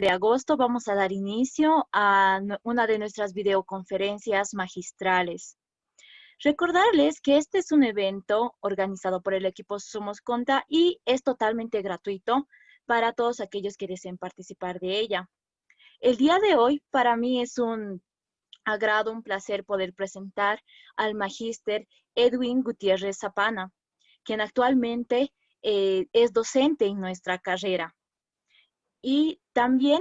de agosto vamos a dar inicio a una de nuestras videoconferencias magistrales. Recordarles que este es un evento organizado por el equipo Somos Conta y es totalmente gratuito para todos aquellos que deseen participar de ella. El día de hoy para mí es un agrado, un placer poder presentar al magíster Edwin Gutiérrez Zapana, quien actualmente es docente en nuestra carrera. Y también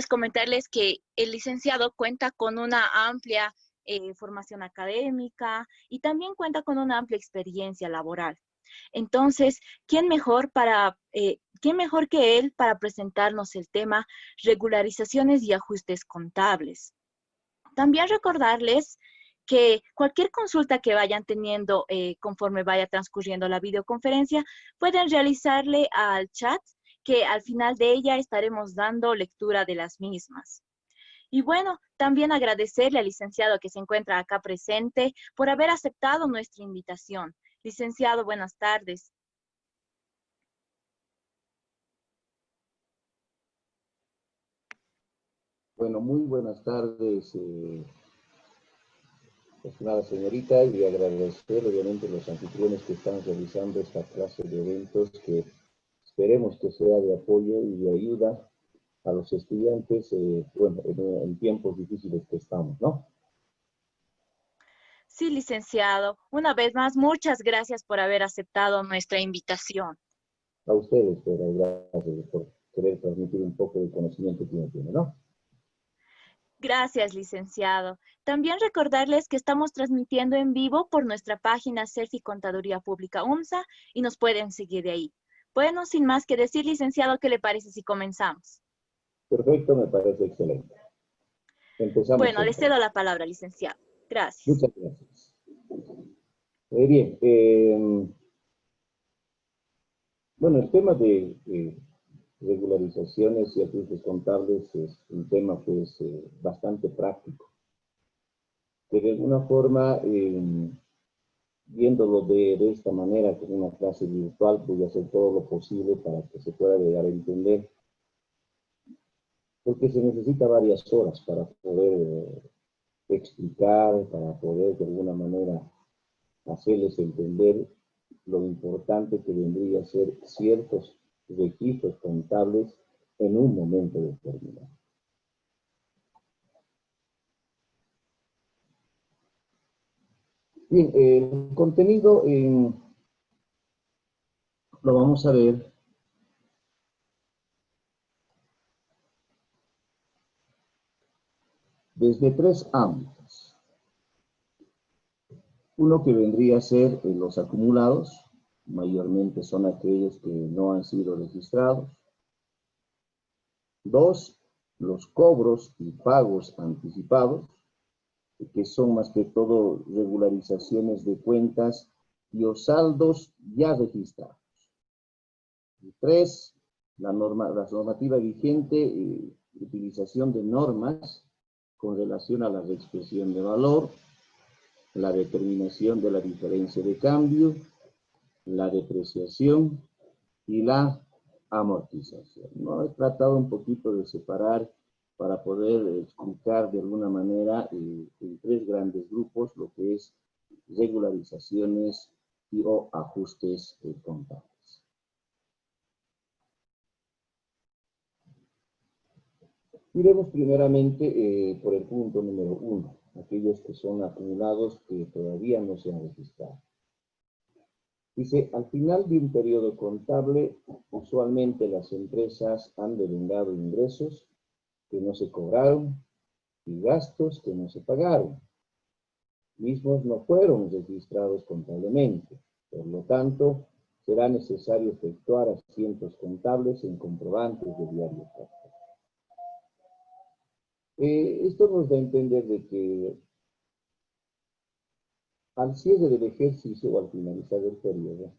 comentarles que el licenciado cuenta con una amplia formación académica y también cuenta con una amplia experiencia laboral. Entonces, ¿quién mejor que él para presentarnos el tema regularizaciones y ajustes contables? También recordarles que cualquier consulta que vayan teniendo conforme vaya transcurriendo la videoconferencia, pueden realizarle al chat, que al final de ella estaremos dando lectura de las mismas. Y bueno, también agradecerle al licenciado que se encuentra acá presente por haber aceptado nuestra invitación. Licenciado, buenas tardes. Bueno, muy buenas tardes, estimada señorita, y agradecer obviamente a los anfitriones que están realizando esta clase de eventos que esperemos que sea de apoyo y de ayuda a los estudiantes, bueno, en tiempos difíciles que estamos, ¿no? Sí, licenciado. Una vez más, muchas gracias por haber aceptado nuestra invitación. A ustedes, pero gracias por querer transmitir un poco de conocimiento que uno tiene, ¿no? Gracias, licenciado. También recordarles que estamos transmitiendo en vivo por nuestra página Selfie Contaduría Pública UMSA y nos pueden seguir de ahí. Bueno, sin más que decir, licenciado, ¿qué le parece si comenzamos? Perfecto, me parece excelente. Empezamos Bueno, le entonces. cedo la palabra, licenciado. Gracias. Muchas gracias. Bien, bueno, el tema de regularizaciones y ajustes contables es un tema pues bastante práctico, que de alguna forma, viéndolo de esta manera, con una clase virtual, voy a hacer todo lo posible para que se pueda llegar a entender, porque se necesita varias horas para poder explicar, para poder de alguna manera hacerles entender lo importante que vendría a ser ciertos registros contables en un momento determinado. Bien, el contenido lo vamos a ver desde tres ámbitos. Uno que vendría a ser los acumulados, mayormente son aquellos que no han sido registrados. Dos, los cobros y pagos anticipados, que son más que todo regularizaciones de cuentas y o saldos ya registrados. Y tres, la normativa vigente, utilización de normas con relación a la reexpresión de valor, la determinación de la diferencia de cambio, la depreciación y la amortización, ¿no? He tratado un poquito de separar para poder explicar de alguna manera en tres grandes grupos lo que es regularizaciones y o ajustes contables. Miremos primeramente por el punto número 1, aquellos que son acumulados que todavía no se han registrado. Dice, al final de un periodo contable, usualmente las empresas han devengado ingresos que no se cobraron y gastos que no se pagaron. Mismos no fueron registrados contablemente. Por lo tanto, será necesario efectuar asientos contables en comprobantes de diario práctico. Esto nos da a entender de que al cierre del ejercicio o al finalizar el periodo,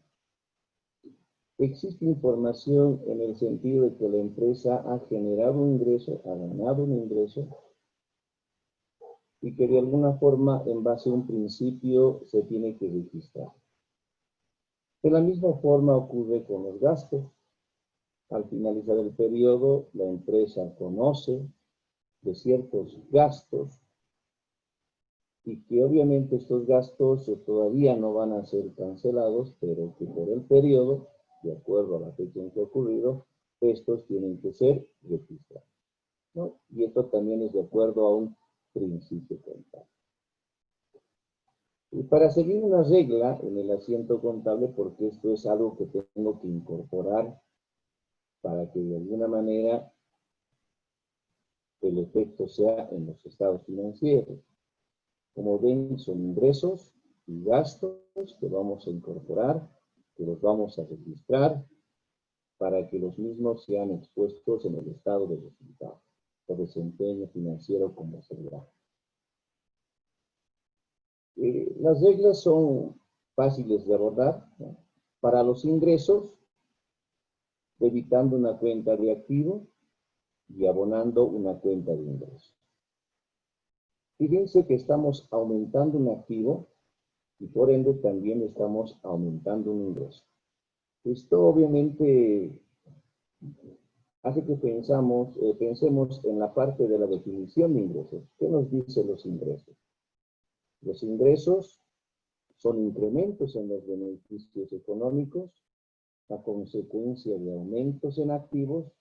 existe información en el sentido de que la empresa ha generado un ingreso, ha ganado un ingreso, y que de alguna forma, en base a un principio, se tiene que registrar. De la misma forma ocurre con los gastos. Al finalizar el periodo, la empresa conoce de ciertos gastos y que obviamente estos gastos todavía no van a ser cancelados, pero que por el periodo, de acuerdo a la fecha en que ha ocurrido, estos tienen que ser registrados, ¿no? Y esto también es de acuerdo a un principio contable. Y para seguir una regla en el asiento contable, porque esto es algo que tengo que incorporar para que de alguna manera el efecto sea en los estados financieros. Como ven, son ingresos y gastos que vamos a incorporar, que los vamos a registrar para que los mismos sean expuestos en el estado de resultados o desempeño financiero como se verá. Las reglas son fáciles de abordar, ¿no? Para los ingresos, debitando una cuenta de activo y abonando una cuenta de ingreso. Fíjense que estamos aumentando un activo y por ende también estamos aumentando un ingreso. Esto obviamente hace que pensemos en la parte de la definición de ingresos. ¿Qué nos dicen los ingresos? Los ingresos son incrementos en los beneficios económicos a consecuencia de aumentos en activos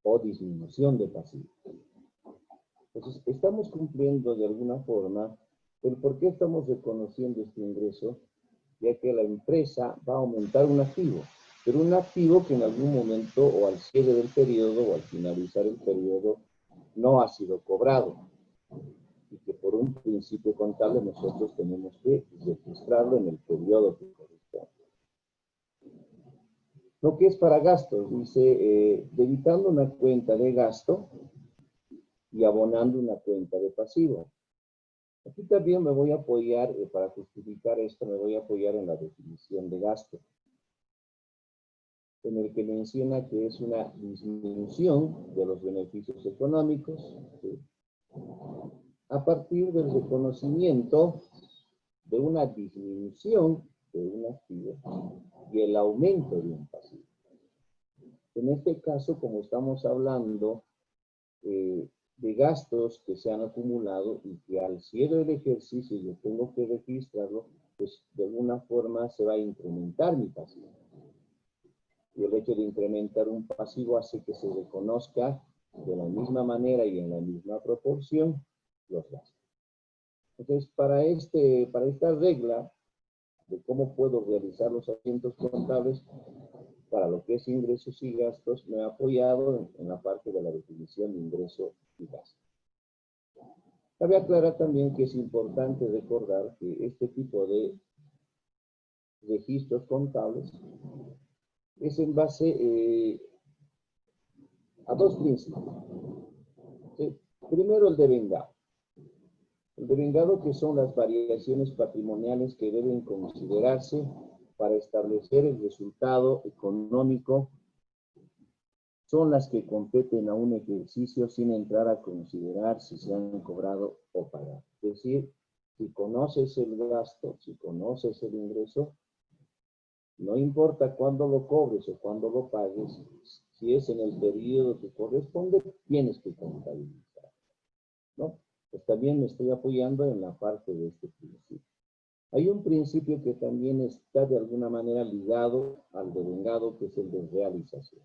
o disminución de pasivos. Entonces, estamos cumpliendo de alguna forma el por qué estamos reconociendo este ingreso, ya que la empresa va a aumentar un activo, pero un activo que en algún momento o al cierre del periodo o al finalizar el periodo no ha sido cobrado y que por un principio contable nosotros tenemos que registrarlo en el periodo que corresponde. Lo que es para gastos, dice, debitando una cuenta de gasto y abonando una cuenta de pasivo. Aquí también me voy a apoyar, para justificar esto, me voy a apoyar en la definición de gasto, en el que menciona que es una disminución de los beneficios económicos, ¿sí?, a partir del reconocimiento de una disminución de un activo y el aumento de un pasivo. En este caso, como estamos hablando de gastos que se han acumulado y que al cierre del ejercicio yo tengo que registrarlo, pues de alguna forma se va a incrementar mi pasivo. Y el hecho de incrementar un pasivo hace que se reconozca de la misma manera y en la misma proporción los gastos. Entonces, para esta regla de cómo puedo realizar los asientos contables, para lo que es ingresos y gastos, me he apoyado en la parte de la definición de ingreso y gasto. Cabe aclarar también que es importante recordar que este tipo de registros contables es en base a dos principios. ¿Sí? Primero, el devengado. El devengado, que son las variaciones patrimoniales que deben considerarse para establecer el resultado económico, son las que competen a un ejercicio sin entrar a considerar si se han cobrado o pagado. Es decir, si conoces el gasto, si conoces el ingreso, no importa cuándo lo cobres o cuándo lo pagues, si es en el periodo que corresponde, tienes que contabilizar, ¿no? Pues también me estoy apoyando en la parte de este principio. Hay un principio que también está de alguna manera ligado al devengado, que es el de realización,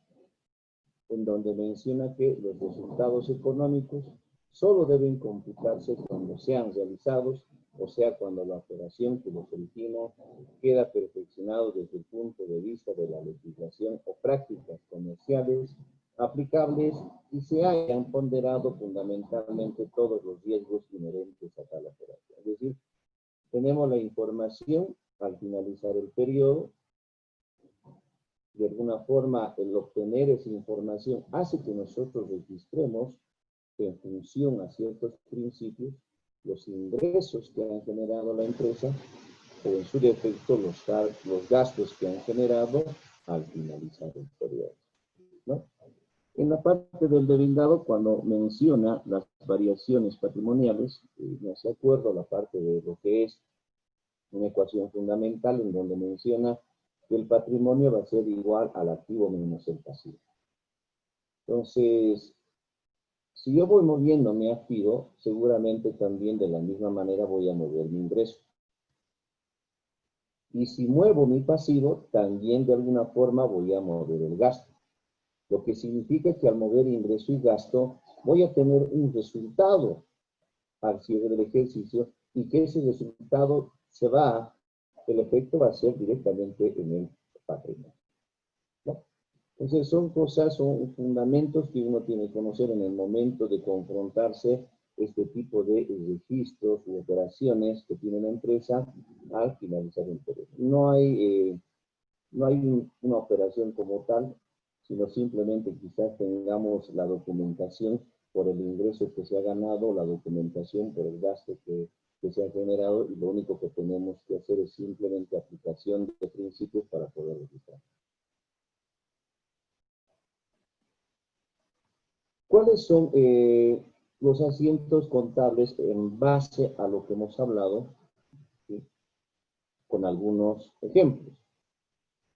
en donde menciona que los resultados económicos solo deben computarse cuando sean realizados, o sea, cuando la operación que los origina queda perfeccionado desde el punto de vista de la legislación o prácticas comerciales aplicables y se hayan ponderado fundamentalmente todos los riesgos inherentes a tal operación. Es decir, tenemos la información al finalizar el periodo. De alguna forma, el obtener esa información hace que nosotros registremos en función a ciertos principios los ingresos que han generado la empresa o en su defecto los gastos que han generado al finalizar el periodo, ¿no? En la parte del devengado, cuando menciona las variaciones patrimoniales, me hace acuerdo a la parte de lo que es una ecuación fundamental en donde menciona que el patrimonio va a ser igual al activo menos el pasivo. Entonces, si yo voy moviendo mi activo, seguramente también de la misma manera voy a mover mi ingreso. Y si muevo mi pasivo, también de alguna forma voy a mover el gasto. Lo que significa que al mover ingreso y gasto, voy a tener un resultado al cierre del ejercicio y que ese resultado el efecto va a ser directamente en el patrimonio, ¿no? Entonces son fundamentos que uno tiene que conocer en el momento de confrontarse este tipo de registros u operaciones que tiene la empresa al finalizar el periodo. No hay una operación como tal, sino simplemente quizás tengamos la documentación por el ingreso que se ha ganado, la documentación por el gasto que se ha generado, y lo único que tenemos que hacer es simplemente aplicación de principios para poder registrar. ¿Cuáles son los asientos contables en base a lo que hemos hablado? ¿Sí? Con algunos ejemplos.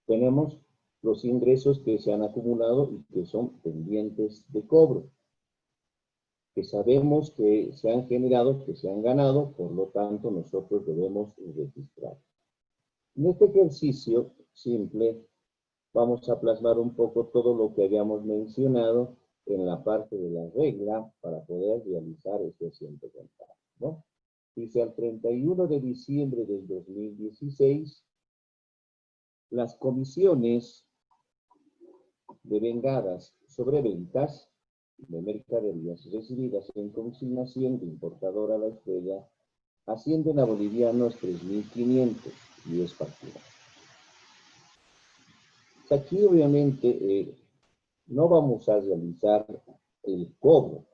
Tenemos los ingresos que se han acumulado y que son pendientes de cobro, que sabemos que se han generado, que se han ganado, por lo tanto nosotros debemos registrar. En este ejercicio simple vamos a plasmar un poco todo lo que habíamos mencionado en la parte de la regla para poder realizar este asiento contable, ¿no? Dice, al 31 de diciembre del 2016, las comisiones devengadas sobre ventas de mercaderías recibidas en consignación de importadora La Estrella ascienden a bolivianos 3.510 facturas. Aquí obviamente no vamos a realizar el cobro,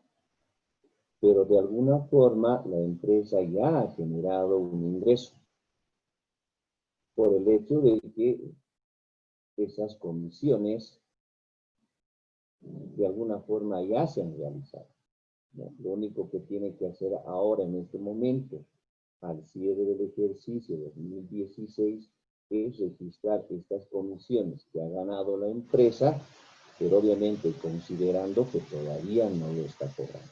pero de alguna forma la empresa ya ha generado un ingreso por el hecho de que esas comisiones de alguna forma ya se han realizado, ¿no? Lo único que tiene que hacer ahora en este momento, al cierre del ejercicio 2016, es registrar estas comisiones que ha ganado la empresa, pero obviamente considerando que todavía no lo está cobrando.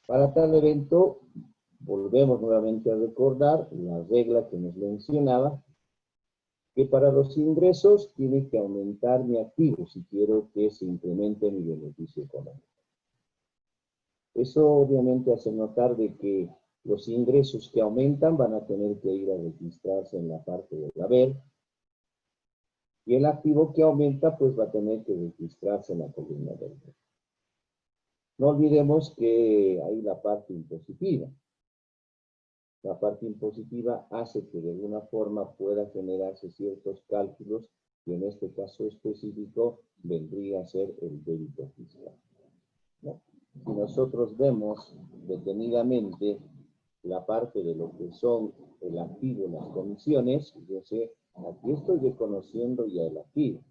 Para tal evento, volvemos nuevamente a recordar la regla que nos mencionaba, que para los ingresos tiene que aumentar mi activo si quiero que se incremente mi beneficio económico. Eso obviamente hace notar de que los ingresos que aumentan van a tener que ir a registrarse en la parte del haber, y el activo que aumenta pues va a tener que registrarse en la columna del haber. No olvidemos que hay la parte impositiva. La parte impositiva hace que de alguna forma pueda generarse ciertos cálculos, que en este caso específico vendría a ser el débito fiscal, ¿no? Si nosotros vemos detenidamente la parte de lo que son el activo, las comisiones, yo sé, aquí estoy reconociendo ya el activo.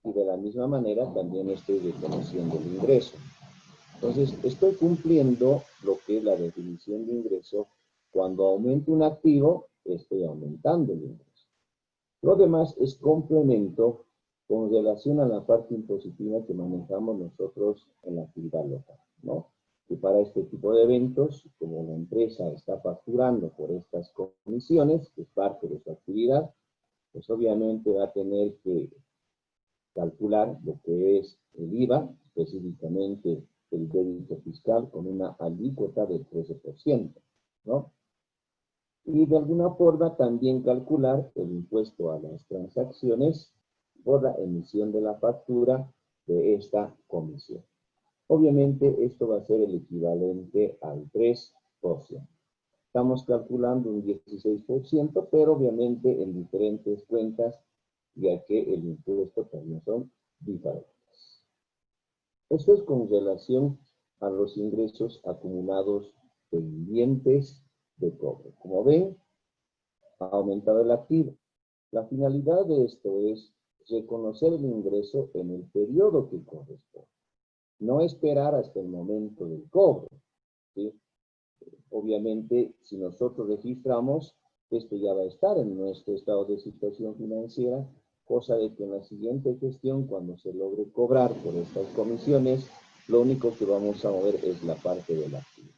Y de la misma manera también estoy reconociendo el ingreso. Entonces, estoy cumpliendo lo que es la definición de ingreso. Cuando aumento un activo, estoy aumentando el ingreso. Lo demás es complemento con relación a la parte impositiva que manejamos nosotros en la actividad local, ¿no? Y para este tipo de eventos, como la empresa está facturando por estas comisiones, que es parte de su actividad, pues obviamente va a tener que calcular lo que es el IVA, específicamente el débito fiscal, con una alícuota del 13%, ¿no? Y de alguna forma también calcular el impuesto a las transacciones por la emisión de la factura de esta comisión. Obviamente esto va a ser el equivalente al 3%. Estamos calculando un 16%, pero obviamente en diferentes cuentas, ya que el impuesto también son diferentes. Esto es con relación a los ingresos acumulados pendientes de cobro. Como ven, ha aumentado el activo. La finalidad de esto es reconocer el ingreso en el periodo que corresponde. No esperar hasta el momento del cobro, ¿sí? Obviamente, si nosotros registramos, esto ya va a estar en nuestro estado de situación financiera, cosa de que en la siguiente gestión, cuando se logre cobrar por estas comisiones, lo único que vamos a mover es la parte del activo,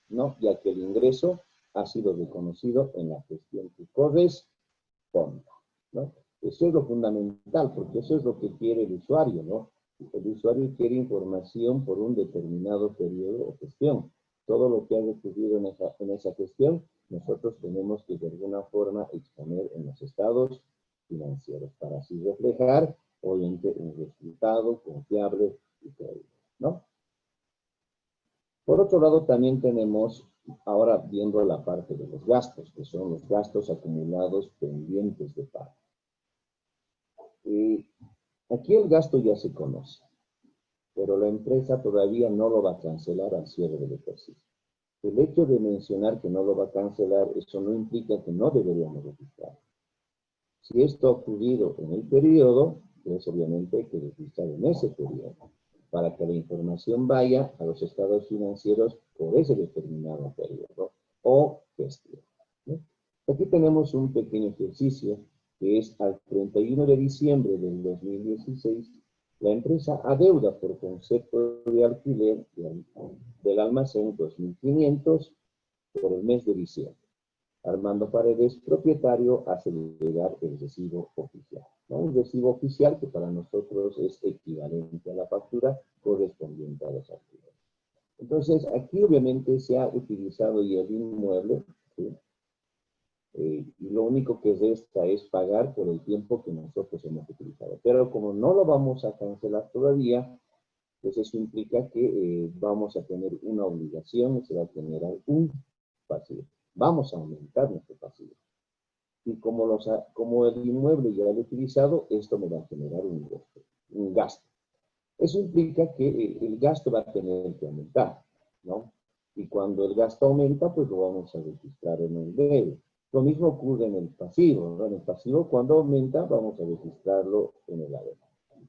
¿no? Ya que el ingreso ha sido reconocido en la gestión que corresponda, ¿no? Eso es lo fundamental, porque eso es lo que quiere el usuario, ¿no? El usuario quiere información por un determinado periodo o gestión. Todo lo que ha ocurrido en esa gestión, nosotros tenemos que de alguna forma exponer en los estados financieros para así reflejar, obviamente, un resultado confiable y creíble, ¿no? Por otro lado, también tenemos, ahora viendo la parte de los gastos, que son los gastos acumulados pendientes de pago. Aquí el gasto ya se conoce, pero la empresa todavía no lo va a cancelar al cierre del ejercicio. El hecho de mencionar que no lo va a cancelar, eso no implica que no deberíamos registrar. Si esto ha ocurrido en el periodo, pues obviamente hay que registrar en ese periodo, para que la información vaya a los estados financieros por ese determinado periodo o gestión, ¿no? Aquí tenemos un pequeño ejercicio que es al 31 de diciembre del 2016, la empresa adeuda por concepto de alquiler del almacén 2.500 por el mes de diciembre. Armando Paredes, propietario, hace llegar el recibo oficial, ¿no? Un recibo oficial que para nosotros es equivalente a la factura correspondiente a los activos. Entonces, aquí obviamente se ha utilizado ya el inmueble, ¿sí? Y lo único que resta es pagar por el tiempo que nosotros hemos utilizado. Pero como no lo vamos a cancelar todavía, pues eso implica que vamos a tener una obligación, se va a generar un pasivo. Vamos a aumentar nuestro pasivo. Y como el inmueble ya lo he utilizado, esto me va a generar un gasto. Eso implica que el gasto va a tener que aumentar, ¿no? Y cuando el gasto aumenta, pues lo vamos a registrar en el debe. Lo mismo ocurre en el pasivo, ¿no? En el pasivo, cuando aumenta, vamos a registrarlo en el haber.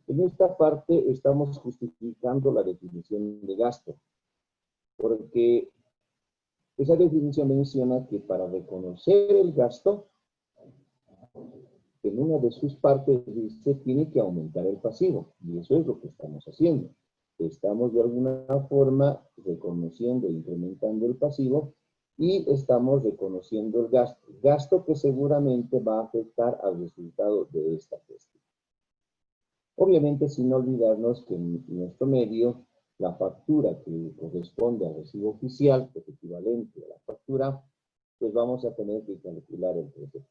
En esta parte estamos justificando la definición de gasto, porque esa definición menciona que para reconocer el gasto, en una de sus partes dice tiene que aumentar el pasivo, y eso es lo que estamos haciendo. Estamos de alguna forma reconociendo e incrementando el pasivo y estamos reconociendo el gasto que seguramente va a afectar al resultado de esta gestión. Obviamente sin olvidarnos que en nuestro medio la factura que corresponde al recibo oficial, que es equivalente a la factura, pues vamos a tener que calcular el 13%.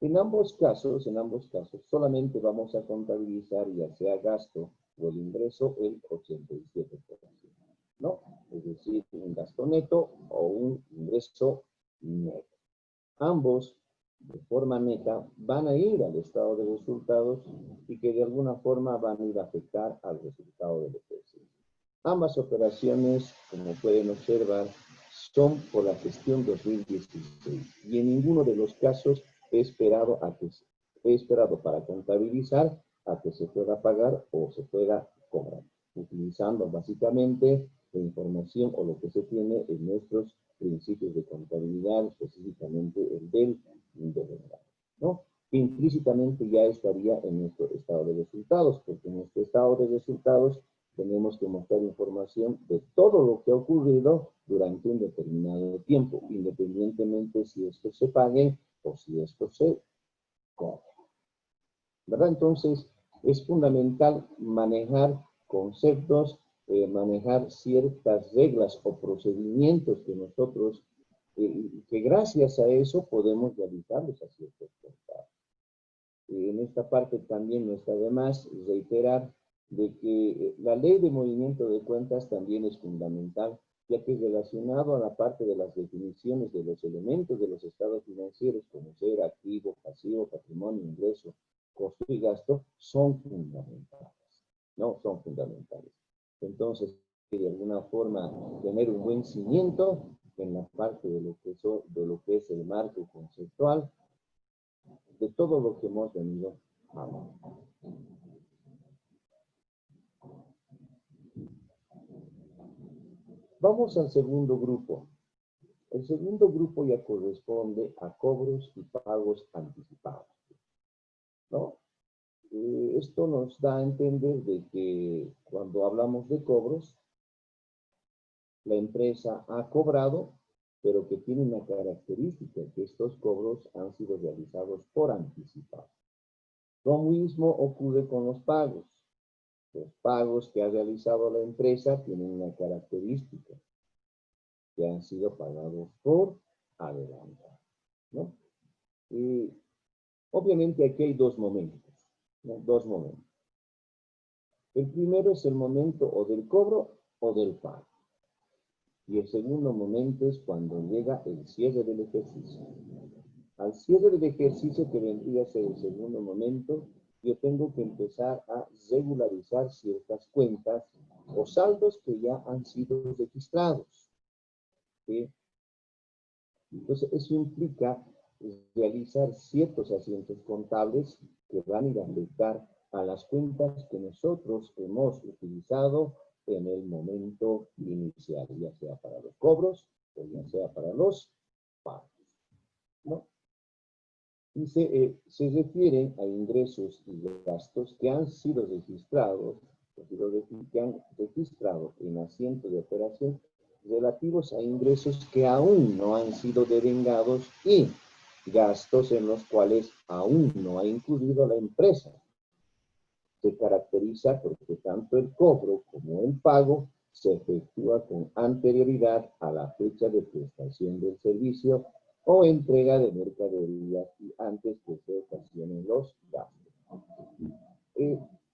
En ambos casos, solamente vamos a contabilizar ya sea gasto o el ingreso el 87%, ¿no? Es decir, un gasto neto o un ingreso neto. Ambos, de forma neta, van a ir al estado de resultados y que de alguna forma van a ir a afectar al resultado del ejercicio. Ambas operaciones, como pueden observar, son por la gestión 2016 y en ninguno de los casos he esperado para contabilizar a que se pueda pagar o se pueda cobrar, utilizando básicamente la información o lo que se tiene en nuestros principios de contabilidad, específicamente el del delegado, ¿no? Implícitamente ya estaría en nuestro estado de resultados, porque en nuestro estado de resultados tenemos que mostrar información de todo lo que ha ocurrido durante un determinado tiempo, independientemente si esto se pague o si esto se cobre, ¿verdad? Entonces, es fundamental manejar conceptos, manejar ciertas reglas o procedimientos que nosotros, que gracias a eso podemos realizarlos a ciertos contados. En esta parte también no está de más reiterar de que la ley de movimiento de cuentas también es fundamental, ya que relacionado a la parte de las definiciones de los elementos de los estados financieros, como ser activo, pasivo, patrimonio, ingreso, costo y gasto, son fundamentales, ¿no? Son fundamentales. Entonces, de alguna forma, tener un buen cimiento en la parte de lo que es el marco conceptual, de todo lo que hemos venido hablando. Vamos al segundo grupo, El segundo grupo ya corresponde a cobros y pagos anticipados, ¿no? Esto nos da a entender de que cuando hablamos de cobros, la empresa ha cobrado, pero que tiene una característica, que estos cobros han sido realizados por anticipado. Lo mismo ocurre con los pagos. Los pagos que ha realizado la empresa tienen una característica, que han sido pagados por adelantado, ¿no? Obviamente aquí hay dos momentos, ¿no? Dos momentos. El primero es el momento o del cobro o del pago. Y el segundo momento es cuando llega el cierre del ejercicio. Al cierre del ejercicio, que vendría a ser el segundo momento, yo tengo que empezar a regularizar ciertas cuentas o saldos que ya han sido registrados, ¿sí? Entonces, eso implica realizar ciertos asientos contables que van a ir a afectar a las cuentas que nosotros hemos utilizado en el momento inicial, ya sea para los cobros o ya sea para los pagos, ¿no? Y se refiere a ingresos y gastos que han sido registrados, que han registrado en asiento de operación relativos a ingresos que aún no han sido devengados y gastos en los cuales aún no ha incurrido la empresa. Se caracteriza porque tanto el cobro como el pago se efectúa con anterioridad a la fecha de prestación del servicio o entrega de mercaderías y antes que se ocasionen los gastos.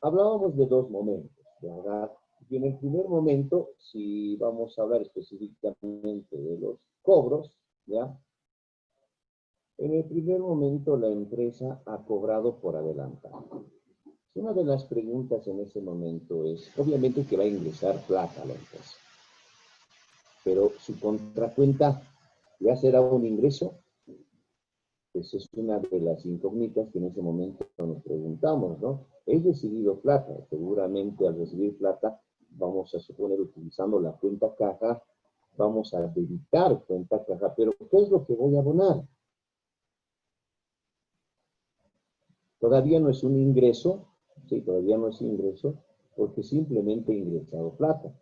Hablábamos de dos momentos, ¿verdad? Y en el primer momento, si vamos a hablar específicamente de los cobros, ¿ya? En el primer momento la empresa ha cobrado por adelantado. Una de las preguntas en ese momento es, obviamente que va a ingresar plata a la empresa, pero su contracuenta ya será un ingreso. Esa es una de las incógnitas que en ese momento nos preguntamos, ¿no? He recibido plata, seguramente al recibir plata, vamos a suponer utilizando la cuenta caja, vamos a debitar cuenta caja, pero ¿qué es lo que voy a abonar? Todavía no es un ingreso, sí, todavía no es ingreso, porque simplemente he ingresado plata.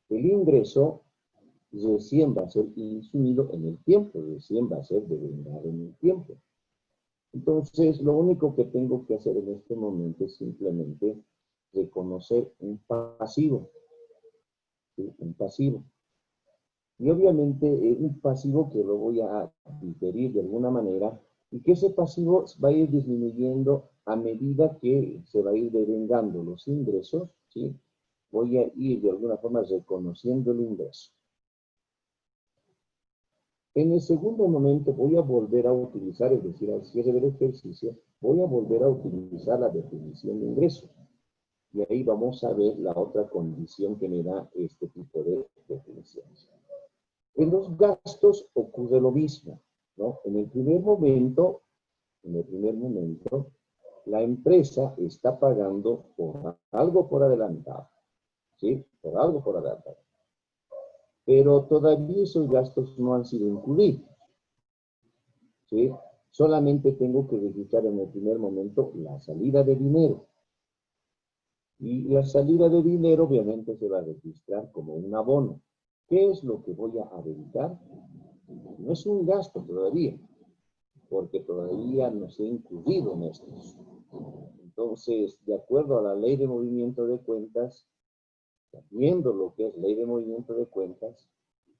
El ingreso recién va a ser insumido en el tiempo, recién va a ser devengado en el tiempo. Entonces, lo único que tengo que hacer en este momento es simplemente reconocer un pasivo, ¿sí? Un pasivo. Y obviamente un pasivo que lo voy a diferir de alguna manera y que ese pasivo va a ir disminuyendo a medida que se va a ir devengando los ingresos, ¿sí? Voy a ir de alguna forma reconociendo el ingreso. En el segundo momento voy a volver a utilizar, es decir, al cierre del ejercicio, voy a volver a utilizar la definición de ingreso. Y ahí vamos a ver la otra condición que me da este tipo de definiciones. En los gastos ocurre lo mismo, ¿no? En el primer momento, la empresa está pagando por algo por adelantado, ¿sí? Por algo por adelantado. Pero todavía esos gastos no han sido incluidos, ¿sí? Solamente tengo que registrar en el primer momento la salida de dinero. Y la salida de dinero obviamente se va a registrar como un abono. ¿Qué es lo que voy a dedicar? No es un gasto todavía, porque todavía no se ha incurrido en estos. Entonces, de acuerdo a la ley de movimiento de cuentas, viendo lo que es ley de movimiento de cuentas,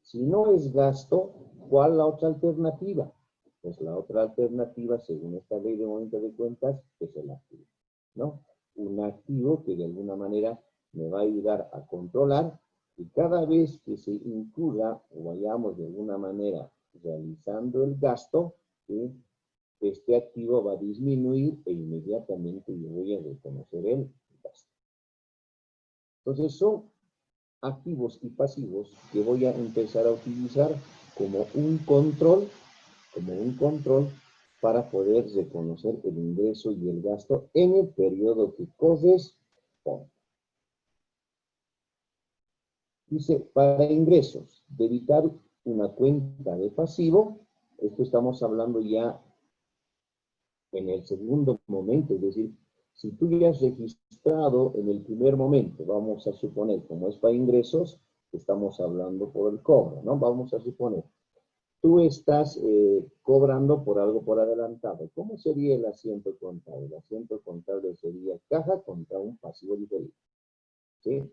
si no es gasto, ¿cuál es la otra alternativa? Pues la otra alternativa, según esta ley de movimiento de cuentas, es el activo, ¿no? Un activo que de alguna manera me va a ayudar a controlar y cada vez que se incurra o vayamos de alguna manera realizando el gasto, ¿sí? Este activo va a disminuir e inmediatamente yo voy a reconocer el gasto. Entonces son activos y pasivos que voy a empezar a utilizar como un control para poder reconocer el ingreso y el gasto en el periodo que corresponde. Dice, para ingresos, debitar una cuenta de pasivo. Esto estamos hablando ya en el segundo momento, es decir, si tú ya has registrado en el primer momento, vamos a suponer, como es para ingresos, estamos hablando por el cobro, ¿no? Vamos a suponer, tú estás cobrando por algo por adelantado. ¿Cómo sería el asiento contable? El asiento contable sería caja contra un pasivo diferido, ¿sí?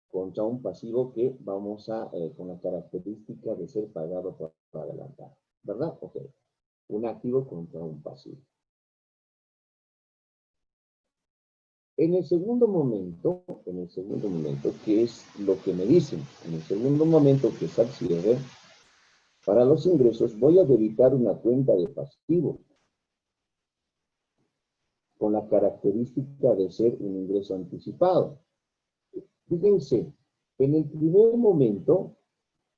Contra un pasivo que vamos a, con la característica de ser pagado por adelantado, ¿verdad? Ok. Un activo contra un pasivo. En el segundo momento, ¿qué es lo que me dicen? En el segundo momento, que es al cierre, para los ingresos voy a debitar una cuenta de pasivo con la característica de ser un ingreso anticipado. Fíjense, en el primer momento,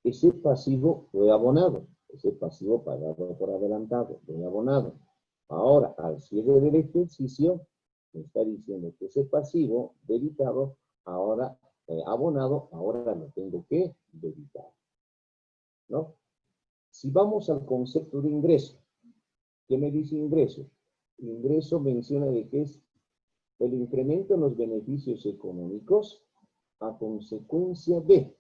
ese pasivo fue abonado, ese pasivo pagado por adelantado, fue abonado. Ahora, al cierre del ejercicio, me está diciendo que ese pasivo debitado, ahora abonado, ahora lo tengo que debitar, ¿no? Si vamos al concepto de ingreso, ¿qué me dice ingreso? Ingreso menciona de que es el incremento en los beneficios económicos a consecuencia de,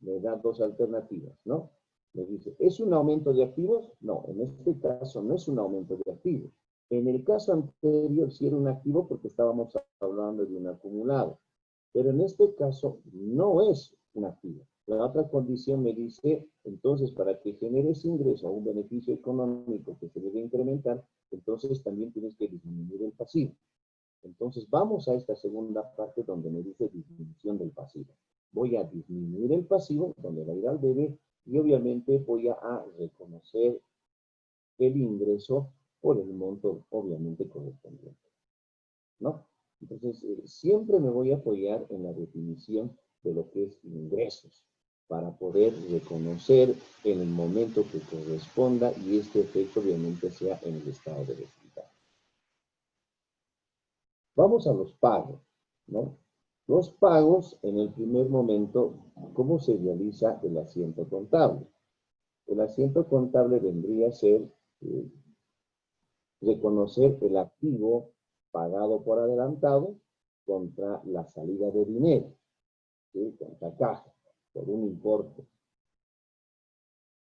me da dos alternativas, ¿no? Me dice, ¿es un aumento de activos? No, en este caso no es un aumento de activos. En el caso anterior sí era un activo porque estábamos hablando de un acumulado, pero en este caso no es un activo. La otra condición me dice, entonces, para que generes ingreso a un beneficio económico que se debe incrementar, entonces también tienes que disminuir el pasivo. Entonces, vamos a esta segunda parte donde me dice disminución del pasivo. Voy a disminuir el pasivo, donde va a ir al debe, y obviamente voy a reconocer el ingreso por el monto, obviamente, correspondiente, ¿no? Entonces, siempre me voy a apoyar en la definición de lo que es ingresos, para poder reconocer en el momento que corresponda y este efecto obviamente sea en el estado de resultado. Vamos a los pagos, ¿no? Los pagos, en el primer momento, ¿cómo se realiza el asiento contable? El asiento contable vendría a ser reconocer el activo pagado por adelantado contra la salida de dinero, ¿sí? Contra caja, por un importe.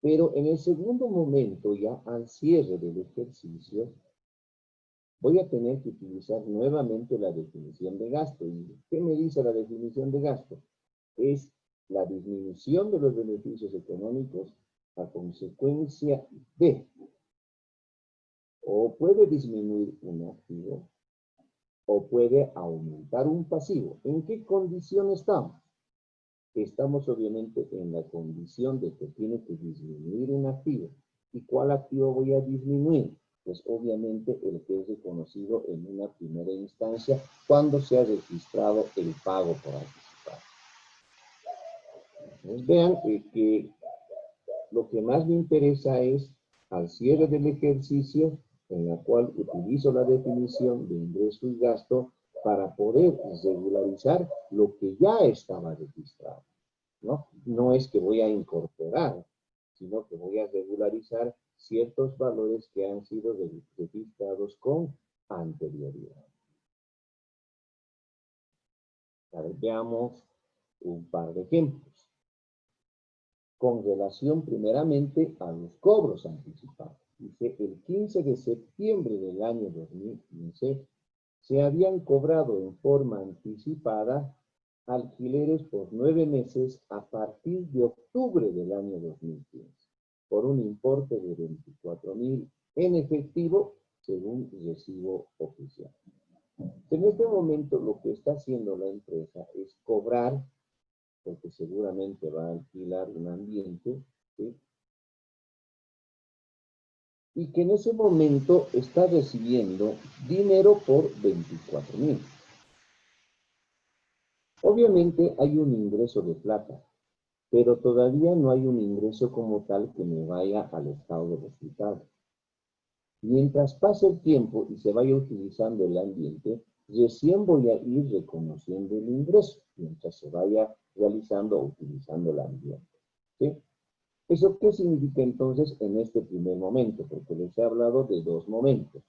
Pero en el segundo momento, ya al cierre del ejercicio, voy a tener que utilizar nuevamente la definición de gasto. ¿Y qué me dice la definición de gasto? Es la disminución de los beneficios económicos a consecuencia de, o puede disminuir un activo, o puede aumentar un pasivo. ¿En qué condición estamos? Estamos obviamente en la condición de que tiene que disminuir un activo. ¿Y cuál activo voy a disminuir? Pues obviamente el que es reconocido en una primera instancia cuando se ha registrado el pago por anticipado. Entonces vean que lo que más me interesa es al cierre del ejercicio en la cual utilizo la definición de ingreso y gasto para poder regularizar lo que ya estaba registrado, ¿no? No es que voy a incorporar, sino que voy a regularizar ciertos valores que han sido registrados con anterioridad. A ver, veamos un par de ejemplos. Con relación primeramente a los cobros anticipados. Dice, el 15 de septiembre del año 2015 se habían cobrado en forma anticipada alquileres por 9 meses a partir de octubre del año 2015, por un importe de 24,000 en efectivo, según recibo oficial. En este momento lo que está haciendo la empresa es cobrar, porque seguramente va a alquilar un ambiente, ¿sí? Y que en ese momento está recibiendo dinero por 24,000. Obviamente hay un ingreso de plata, pero todavía no hay un ingreso como tal que me vaya al estado de resultado. Mientras pase el tiempo y se vaya utilizando el ambiente, recién voy a ir reconociendo el ingreso, mientras se vaya realizando o utilizando el ambiente. ¿Sí? ¿Eso qué significa entonces en este primer momento? Porque les he hablado de dos momentos.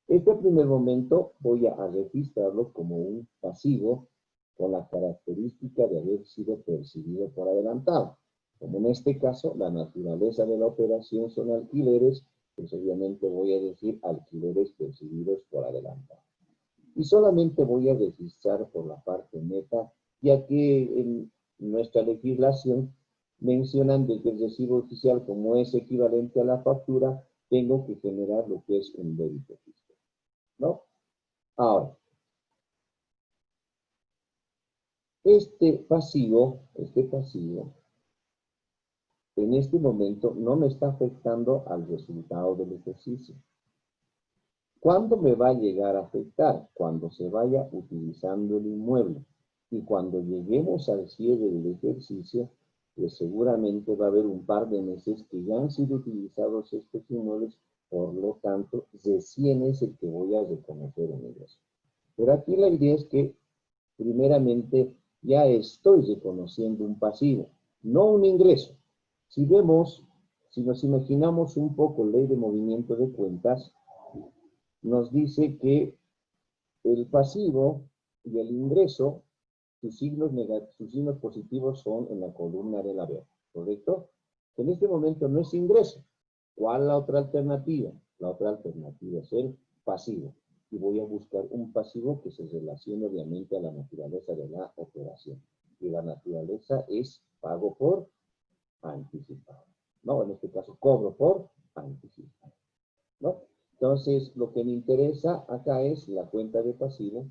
Este primer momento voy a registrarlo como un pasivo con la característica de haber sido percibido por adelantado. Como en este caso, la naturaleza de la operación son alquileres, pues obviamente voy a decir alquileres percibidos por adelantado. Y solamente voy a registrar por la parte neta, ya que en nuestra legislación mencionan de que el recibo oficial, como es equivalente a la factura, tengo que generar lo que es un débito fiscal, ¿no? Ahora, este pasivo, en este momento no me está afectando al resultado del ejercicio. ¿Cuándo me va a llegar a afectar? Cuando se vaya utilizando el inmueble. Y cuando lleguemos al cierre del ejercicio, pues seguramente va a haber un par de meses que ya han sido utilizados estos inmuebles, por lo tanto, recién es el que voy a reconocer en ellos. Pero aquí la idea es que, primeramente, ya estoy reconociendo un pasivo, no un ingreso. Si vemos, si nos imaginamos un poco ley de movimiento de cuentas, nos dice que el pasivo y el ingreso, sus signos positivos son en la columna del haber, ¿correcto? En este momento no es ingreso. ¿Cuál es la otra alternativa? La otra alternativa es el pasivo. Y voy a buscar un pasivo que se relacione obviamente a la naturaleza de la operación. Y la naturaleza es pago por anticipado. No, en este caso cobro por anticipado, ¿no? Entonces, lo que me interesa acá es la cuenta de pasivo,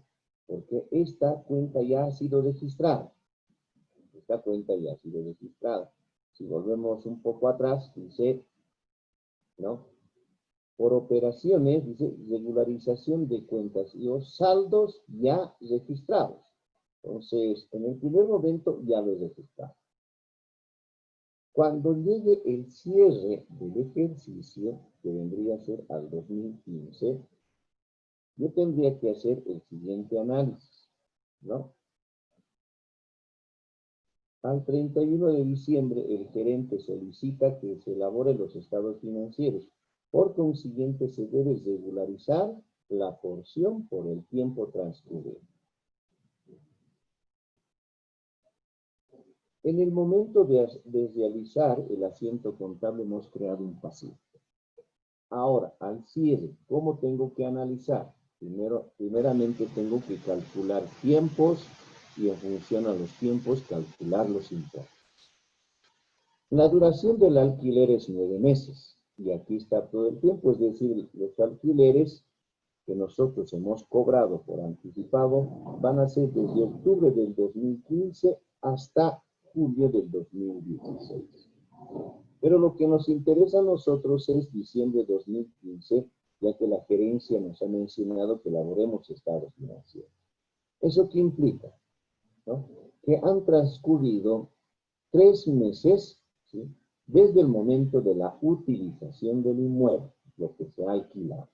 porque esta cuenta ya ha sido registrada. Esta cuenta ya ha sido registrada. Si volvemos un poco atrás, dice, ¿no? Por operaciones, dice, regularización de cuentas y los saldos ya registrados. Entonces, en el primer momento ya lo he registrado. Cuando llegue el cierre del ejercicio, que vendría a ser al 2015, yo tendría que hacer el siguiente análisis, ¿no? Al 31 de diciembre, el gerente solicita que se elaboren los estados financieros. Por consiguiente, se debe regularizar la porción por el tiempo transcurrido. En el momento de realizar el asiento contable, hemos creado un pasivo. Ahora, al cierre, ¿cómo tengo que analizar? Primeramente tengo que calcular tiempos y en función a los tiempos calcular los importes. La duración del alquiler es 9 meses y aquí está todo el tiempo, es decir, los alquileres que nosotros hemos cobrado por anticipado van a ser desde octubre del 2015 hasta julio del 2016. Pero lo que nos interesa a nosotros es diciembre de 2015, ya que la gerencia nos ha mencionado que elaboremos estados financieros. ¿Eso qué implica? ¿No? Que han transcurrido 3 meses, ¿sí?, desde el momento de la utilización del inmueble, lo que se ha alquilado.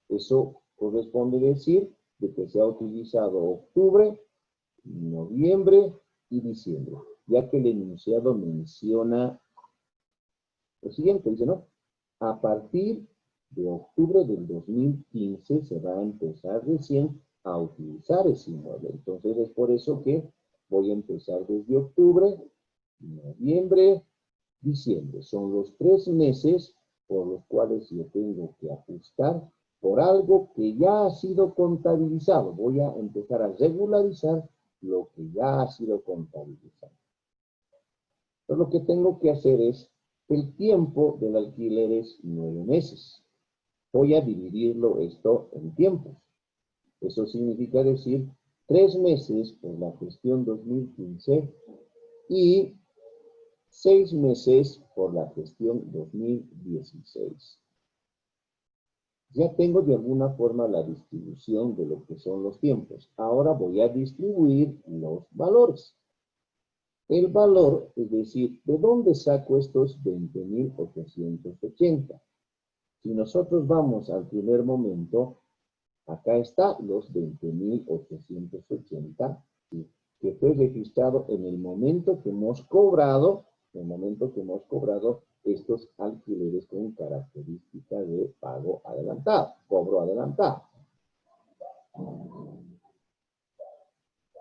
Eso corresponde decir de que se ha utilizado octubre, noviembre y diciembre, ya que el enunciado menciona lo siguiente, dice, ¿no? A partir de octubre del 2015 se va a empezar recién a utilizar ese inmueble. Entonces es por eso que voy a empezar desde octubre, noviembre, diciembre. Son los 3 meses por los cuales yo tengo que ajustar por algo que ya ha sido contabilizado. Voy a empezar a regularizar lo que ya ha sido contabilizado. Entonces lo que tengo que hacer es, el tiempo del alquiler es 9 meses. Voy a dividirlo esto en tiempos. Eso significa decir 3 meses por la gestión 2015 y 6 meses por la gestión 2016. Ya tengo de alguna forma la distribución de lo que son los tiempos. Ahora voy a distribuir los valores. El valor, es decir, ¿de dónde saco estos 20.880? Si nosotros vamos al primer momento, acá está los 20.880, ¿sí?, que fue registrado en el momento que hemos cobrado En el momento que hemos cobrado estos alquileres con característica de pago adelantado, cobro adelantado.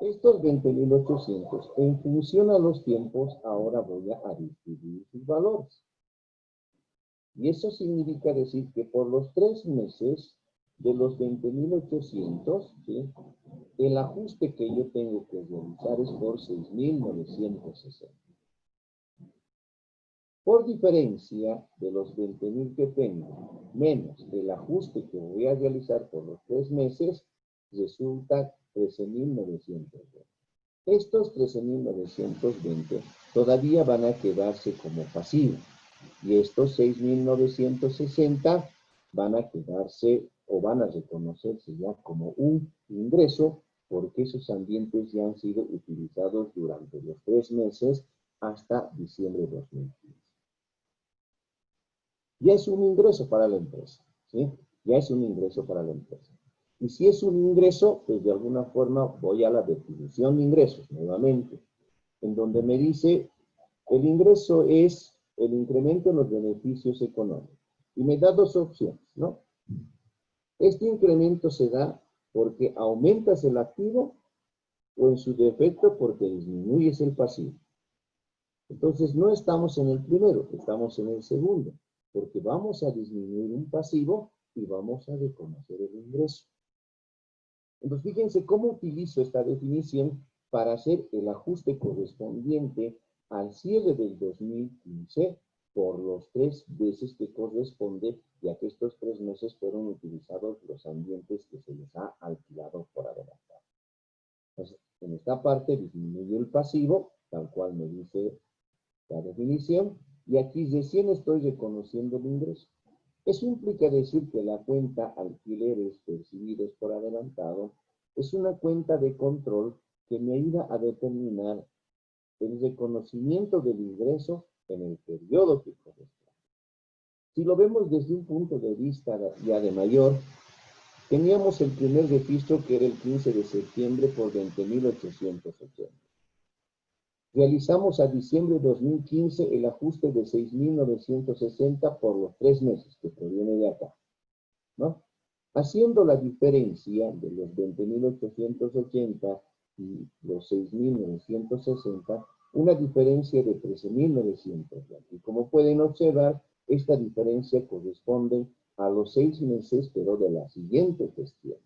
Estos 20.800, en función a los tiempos, ahora voy a distribuir sus valores. Y eso significa decir que por los 3 meses de los 20.800, ¿sí?, el ajuste que yo tengo que realizar es por 6.960. Por diferencia de los 20.000 que tengo, menos el ajuste que voy a realizar por los 3 meses, resulta 13.920. Estos 13.920 todavía van a quedarse como pasivo. Y estos 6.960 van a quedarse o van a reconocerse ya como un ingreso, porque esos ambientes ya han sido utilizados durante los 3 meses hasta diciembre de 2015. Ya es un ingreso para la empresa, ¿sí? Ya es un ingreso para la empresa. Y si es un ingreso, pues de alguna forma voy a la definición de ingresos, nuevamente, en donde me dice, el ingreso es el incremento en los beneficios económicos. Y me da 2 opciones, ¿no? Este incremento se da porque aumentas el activo o en su defecto porque disminuyes el pasivo. Entonces no estamos en el primero, estamos en el segundo, porque vamos a disminuir un pasivo y vamos a reconocer el ingreso. Entonces fíjense cómo utilizo esta definición para hacer el ajuste correspondiente al cierre del 2015 por los 3 meses que corresponde, ya que estos 3 meses fueron utilizados los ambientes que se les ha alquilado por adelantado. Entonces, en esta parte disminuye el pasivo, tal cual me dice la definición, y aquí recién estoy reconociendo el ingreso. Eso implica decir que la cuenta alquileres percibidos por adelantado es una cuenta de control que me ayuda a determinar el reconocimiento del ingreso en el periodo que corresponde. Si lo vemos desde un punto de vista ya de mayor, teníamos el primer registro que era el 15 de septiembre por 20.880. Realizamos a diciembre de 2015 el ajuste de 6.960 por los 3 meses, que proviene de acá, ¿no? Haciendo la diferencia de los 20.880 y los 6.960, una diferencia de 13.900. Y como pueden observar, esta diferencia corresponde a los 6 meses, pero de la siguiente gestión.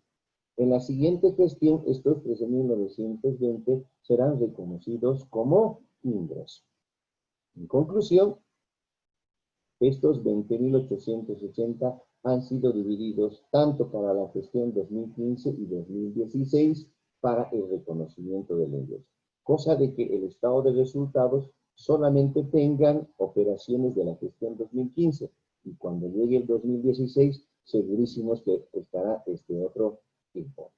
En la siguiente gestión, estos 13.920 serán reconocidos como ingreso. En conclusión, estos 20.880 han sido divididos tanto para la gestión 2015 y 2016 para el reconocimiento del ingreso. Cosa de que el estado de resultados solamente tengan operaciones de la gestión 2015 y cuando llegue el 2016, segurísimos que estará este otro importe,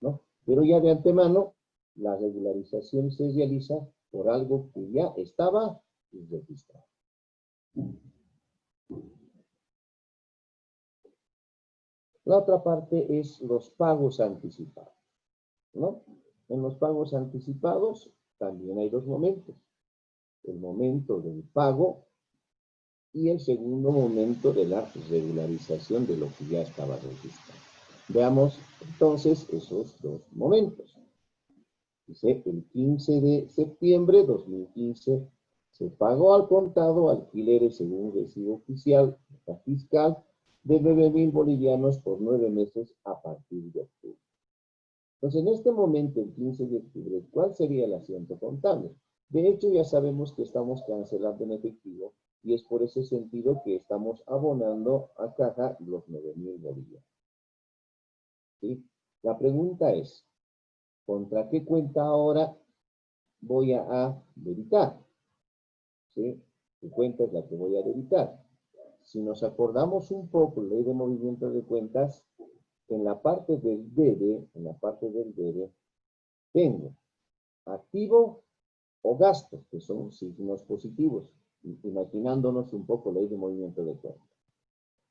¿no? Pero ya de antemano, la regularización se realiza por algo que ya estaba registrado. La otra parte es los pagos anticipados, ¿no? En los pagos anticipados también hay 2 momentos. El momento del pago y el segundo momento de la regularización de lo que ya estaba registrado. Veamos entonces esos 2 momentos. Dice, el 15 de septiembre de 2015 se pagó al contado alquileres según recibo oficial fiscal de 9.000 bolivianos por 9 meses a partir de octubre. Entonces, en este momento, el 15 de octubre, ¿cuál sería el asiento contable? De hecho, ya sabemos que estamos cancelando en efectivo y es por ese sentido que estamos abonando a caja los 9.000 bolivianos. ¿Sí? La pregunta es, ¿contra qué cuenta ahora voy a debitar? ¿Sí? ¿Qué cuenta es la que voy a debitar? Si nos acordamos un poco, ley de movimiento de cuentas, en la parte del debe, tengo activo o gasto, que son signos positivos, imaginándonos un poco ley de movimiento de cuentas.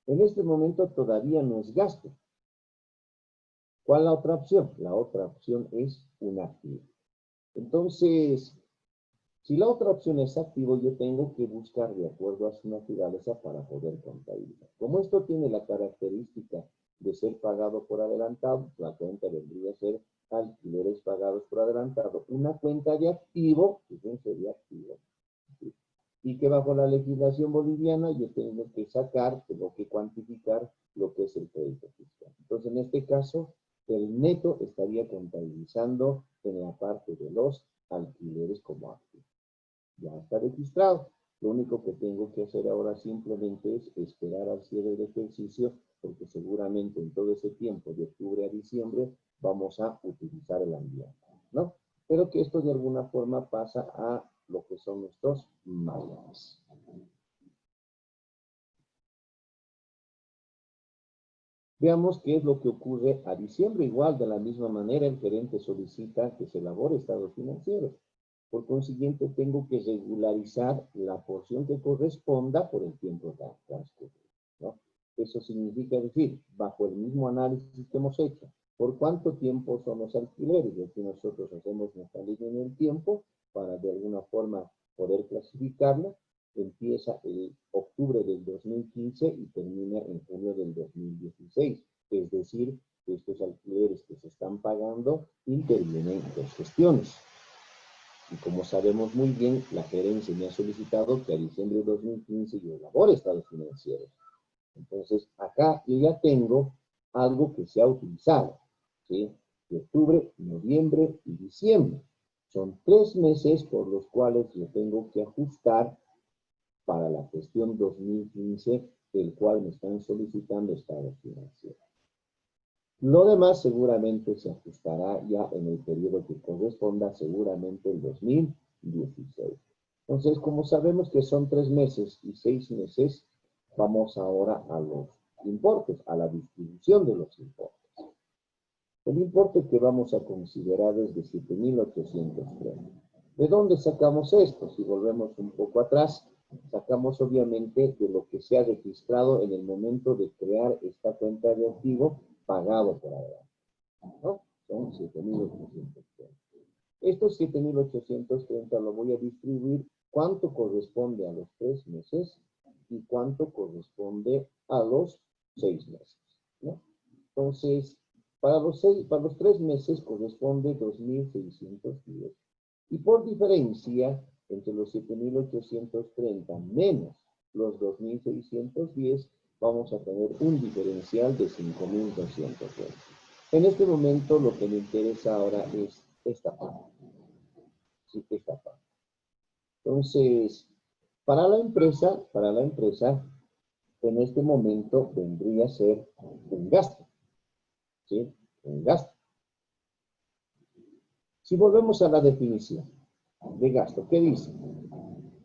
En este momento todavía no es gasto. ¿Cuál es la otra opción? La otra opción es un activo. Entonces, Si la otra opción es activo, yo tengo que buscar de acuerdo a su naturaleza para poder contabilizar. Como esto tiene la característica de ser pagado por adelantado, la cuenta vendría a ser alquileres pagados por adelantado. Una cuenta de activo, que sería activo, ¿sí? Y que bajo la legislación boliviana yo tengo que cuantificar lo que es el crédito fiscal. Entonces, en este caso, el neto estaría contabilizando en la parte de los alquileres como activo. Ya está registrado. Lo único que tengo que hacer ahora simplemente es esperar al cierre del ejercicio, porque seguramente en todo ese tiempo, de octubre a diciembre, vamos a utilizar el ambiente, ¿no? Pero que esto de alguna forma pasa a lo que son nuestros márgenes. Veamos qué es lo que ocurre a diciembre. Igual, de la misma manera, el gerente solicita que se elabore estados financieros. Por consiguiente, tengo que regularizar la porción que corresponda por el tiempo transcurrido, ¿no? Eso significa decir, bajo el mismo análisis que hemos hecho, ¿por cuánto tiempo son los alquileres? Y aquí nosotros hacemos nuestra línea en el tiempo para de alguna forma poder clasificarla. Empieza en octubre del 2015 y termina en junio del 2016. Es decir, que estos alquileres que se están pagando intervienen dos gestiones. Y como sabemos muy bien, la gerencia me ha solicitado que a diciembre de 2015 yo elabore estados financieros. Entonces, acá yo ya tengo algo que se ha utilizado, ¿sí? De octubre, noviembre y diciembre. Son 3 meses por los cuales yo tengo que ajustar para la gestión 2015, el cual me están solicitando estados financieros. Lo demás seguramente se ajustará ya en el periodo que corresponda, seguramente el 2016. Entonces, como sabemos que son 3 meses y 6 meses, vamos ahora a los importes, a la distribución de los importes. El importe que vamos a considerar es de 7.830. ¿De dónde sacamos esto? Si volvemos un poco atrás, sacamos obviamente de lo que se ha registrado en el momento de crear esta cuenta de activo pagado por adelante, ¿no? Son 7.830. Estos 7.830 lo voy a distribuir cuánto corresponde a los 3 meses y cuánto corresponde a los 6 meses, ¿no? Entonces, para los 3 meses corresponde 2.610. Y por diferencia, entre los 7.830 menos los 2.610, vamos a tener un diferencial de 5.220. En este momento, lo que me interesa ahora es esta parte. Sí, esta parte. Entonces, para la empresa, en este momento vendría a ser un gasto. ¿Sí? Un gasto. Si volvemos a la definición de gasto, ¿qué dice?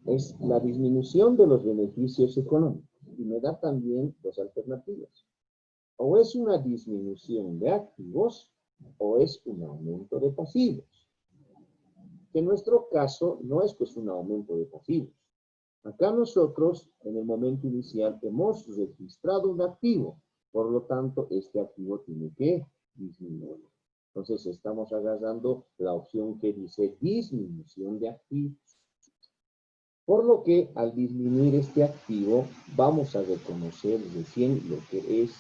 Es la disminución de los beneficios económicos. Y me da también dos alternativas. O es una disminución de activos o es un aumento de pasivos. Que en nuestro caso no es pues un aumento de pasivos. Acá nosotros, en el momento inicial, hemos registrado un activo. Por lo tanto, este activo tiene que disminuir. Entonces, estamos agarrando la opción que dice disminución de activos. Por lo que, al disminuir este activo, vamos a reconocer recién lo que es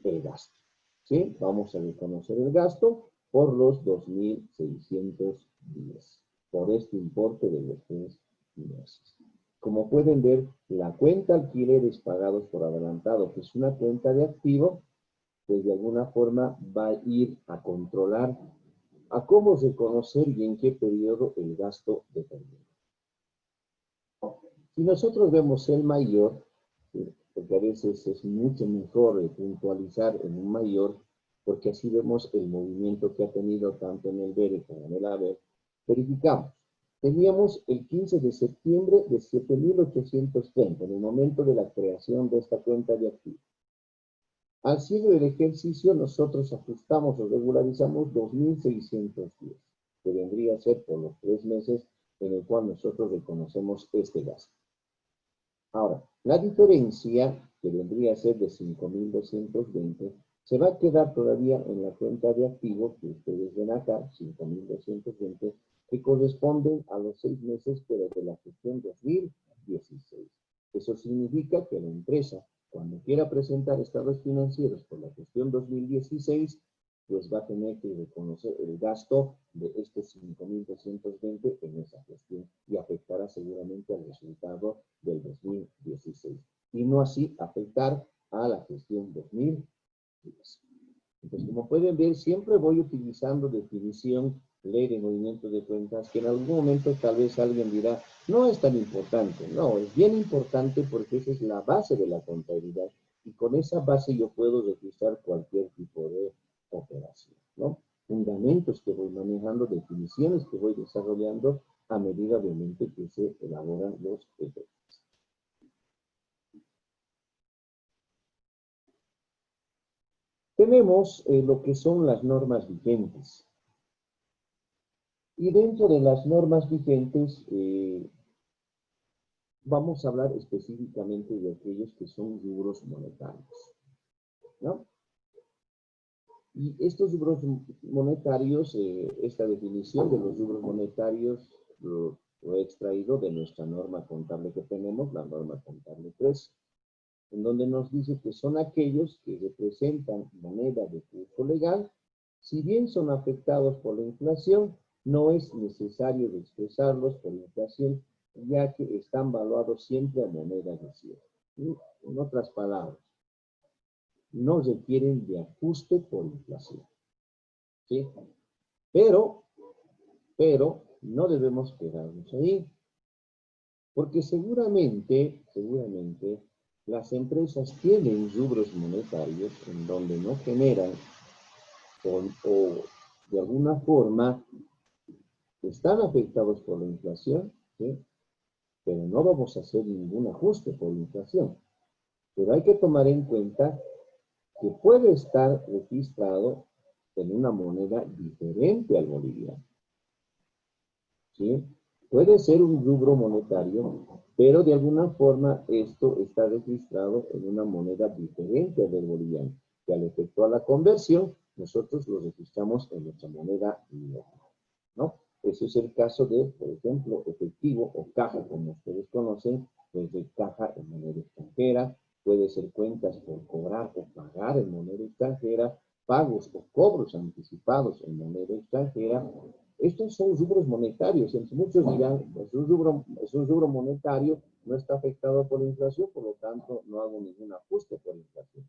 el gasto. ¿Sí? Vamos a reconocer el gasto por los 2.610. Por este importe de los 3 meses. Como pueden ver, la cuenta alquileres pagados por adelantado, que es una cuenta de activo, pues de alguna forma va a ir a controlar a cómo reconocer y en qué periodo el gasto determina. Si nosotros vemos el mayor, ¿sí? Porque a veces es mucho mejor puntualizar en un mayor, porque así vemos el movimiento que ha tenido tanto en el debe como en el haber, verificamos. Teníamos el 15 de septiembre de 7.830 en el momento de la creación de esta cuenta de activos. Al cierre del ejercicio, nosotros ajustamos o regularizamos 2.610, que vendría a ser por los 3 meses en el cual nosotros reconocemos este gasto. Ahora, la diferencia, que vendría a ser de 5.220, se va a quedar todavía en la cuenta de activo que ustedes ven acá, 5.220, que corresponden a los 6 meses, pero de la gestión 2016. Eso significa que la empresa, cuando quiera presentar estados financieros por la gestión 2016, pues va a tener que reconocer el gasto de estos 5.220 en esa gestión y afectará seguramente al resultado del 2016. Y no así afectar a la gestión 2010. Entonces, como pueden ver, siempre voy utilizando definición, ley de movimiento de cuentas, que en algún momento tal vez alguien dirá, no es tan importante. No, es bien importante porque esa es la base de la contabilidad. Y con esa base yo puedo registrar cualquier tipo de operación, ¿no? Fundamentos que voy manejando, definiciones que voy desarrollando a medida, obviamente, que se elaboran los efectos. Tenemos lo que son las normas vigentes. Y dentro de las normas vigentes, vamos a hablar específicamente de aquellos que son rubros monetarios, ¿no? Y estos rubros monetarios, esta definición de los rubros monetarios lo he extraído de nuestra norma contable que tenemos, la norma contable 3, en donde nos dice que son aquellos que representan moneda de curso legal, si bien son afectados por la inflación, no es necesario expresarlos por inflación, ya que están valuados siempre a moneda de cierre. En otras palabras, no requieren de ajuste por inflación, ¿sí? Pero no debemos quedarnos ahí, porque seguramente, las empresas tienen rubros monetarios en donde no generan o de alguna forma están afectados por la inflación, ¿sí? Pero no vamos a hacer ningún ajuste por la inflación. Pero hay que tomar en cuenta que puede estar registrado en una moneda diferente al boliviano, ¿sí? Puede ser un rubro monetario, pero de alguna forma esto está registrado en una moneda diferente al del boliviano, que al efectuar la conversión, nosotros lo registramos en nuestra moneda local, ¿no? Ese es el caso de, por ejemplo, efectivo o caja, como ustedes conocen, pues de caja en moneda extranjera, puede ser cuentas por cobrar o pagar en moneda extranjera, pagos o cobros anticipados en moneda extranjera. Estos son rubros monetarios. Muchos dirán, pues es un rubro monetario, no está afectado por la inflación, por lo tanto no hago ningún ajuste por inflación.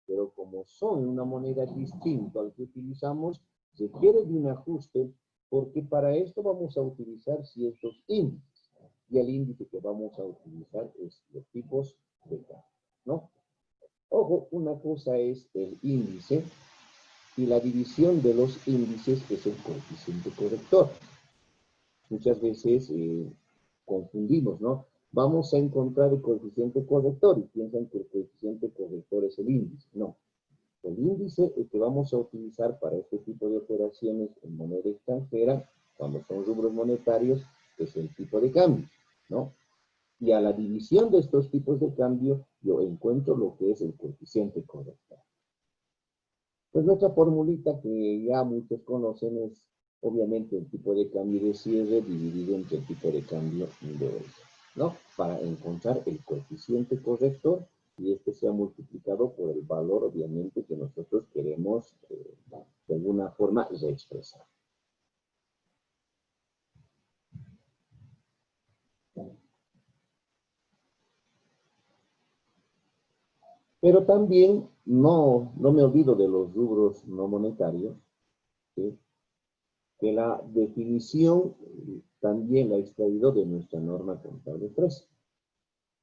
Pero como son una moneda distinta al que utilizamos, requiere de un ajuste, porque para esto vamos a utilizar ciertos índices. Y el índice que vamos a utilizar es los tipos de cambio, ¿no? Ojo, una cosa es el índice y la división de los índices es el coeficiente corrector. Muchas veces confundimos, ¿no? Vamos a encontrar el coeficiente corrector y piensan que el coeficiente corrector es el índice. No. El índice que vamos a utilizar para este tipo de operaciones en moneda extranjera, cuando son rubros monetarios, es el tipo de cambio, ¿no? Y a la división de estos tipos de cambio, yo encuentro lo que es el coeficiente corrector. Pues nuestra formulita que ya muchos conocen es, obviamente, el tipo de cambio de cierre dividido entre el tipo de cambio de origen, ¿no? Para encontrar el coeficiente corrector y este sea multiplicado por el valor, obviamente, que nosotros queremos de alguna forma reexpresar. Pero también no me olvido de los rubros no monetarios, ¿sí? Que la definición también la he extraído de nuestra norma contable 3.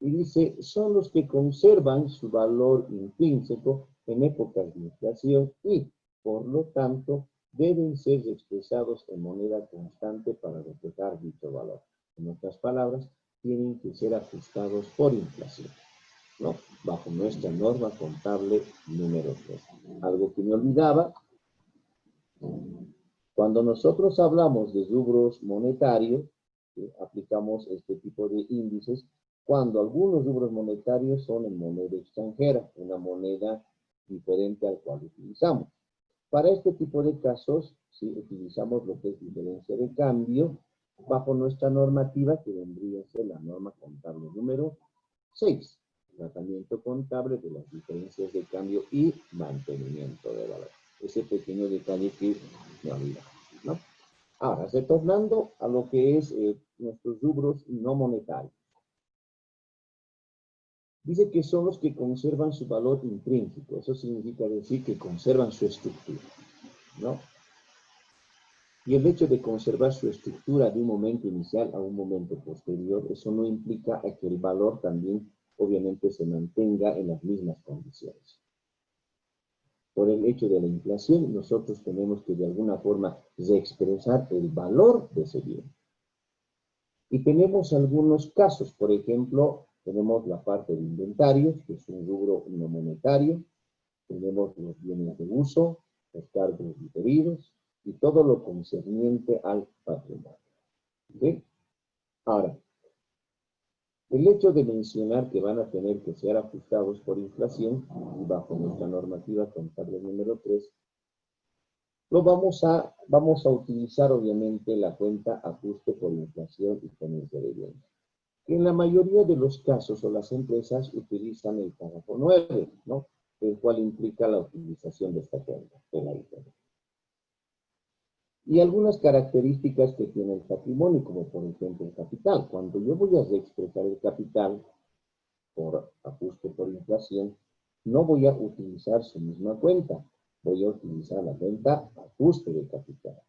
Y dice, son los que conservan su valor intrínseco en épocas de inflación y, por lo tanto, deben ser expresados en moneda constante para reflejar dicho valor. En otras palabras, tienen que ser ajustados por inflación, ¿no? Bajo nuestra norma contable número 3. Algo que me olvidaba, cuando nosotros hablamos de rubros monetarios, ¿sí? Aplicamos este tipo de índices cuando algunos rubros monetarios son en moneda extranjera, una moneda diferente al cual utilizamos. Para este tipo de casos, sí, utilizamos lo que es diferencia de cambio bajo nuestra normativa, que vendría a ser la norma contable número 6, tratamiento contable de las diferencias de cambio y mantenimiento de valor. Ese pequeño detalle que me olvidaba, ¿no? Ahora, retornando a lo que es nuestros rubros no monetarios. Dice que son los que conservan su valor intrínseco. Eso significa decir que conservan su estructura, ¿no? Y el hecho de conservar su estructura de un momento inicial a un momento posterior, eso no implica que el valor también, obviamente, se mantenga en las mismas condiciones. Por el hecho de la inflación, nosotros tenemos que de alguna forma reexpresar el valor de ese bien. Y tenemos algunos casos, por ejemplo, tenemos la parte de inventarios, que es un rubro no monetario, tenemos los bienes de uso, los cargos diferidos, y todo lo concerniente al patrimonio. ¿Sí? Ahora, el hecho de mencionar que van a tener que ser ajustados por inflación, y bajo nuestra normativa contable número 3, vamos a utilizar obviamente la cuenta ajuste por inflación y tenencia de bienes. En la mayoría de los casos o las empresas utilizan el párrafo 9, ¿no? El cual implica la utilización de esta cuenta, de la ITN. Y algunas características que tiene el patrimonio, como por ejemplo el capital. Cuando yo voy a reexpresar el capital por ajuste por inflación, no voy a utilizar su misma cuenta. Voy a utilizar la cuenta ajuste de capital.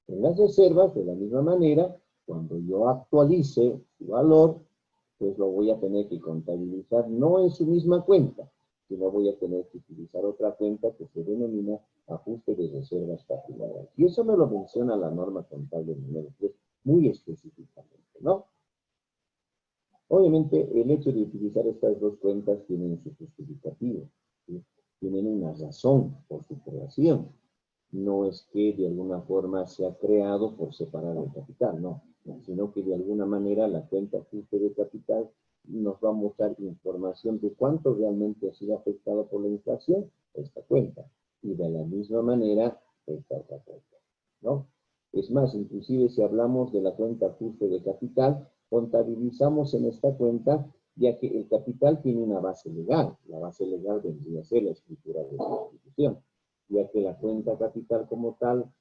En las reservas, de la misma manera, cuando yo actualice su valor, pues lo voy a tener que contabilizar no en su misma cuenta, sino voy a tener que utilizar otra cuenta que se denomina ajuste de reservas patrimoniales. Y eso me lo menciona la norma contable número 3 muy específicamente, ¿no? Obviamente, el hecho de utilizar estas dos cuentas tienen su justificativo, ¿sí? Tienen una razón por su creación. No es que de alguna forma se ha creado por separar el capital, no, sino que de alguna manera la cuenta ajuste de capital nos va a mostrar información de cuánto realmente ha sido afectado por la inflación esta cuenta, y de la misma manera esta otra cuenta, ¿no? Es más, inclusive si hablamos de la cuenta ajuste de capital, contabilizamos en esta cuenta, ya que el capital tiene una base legal. La base legal vendría a ser la escritura de la institución, ya que la cuenta capital como tal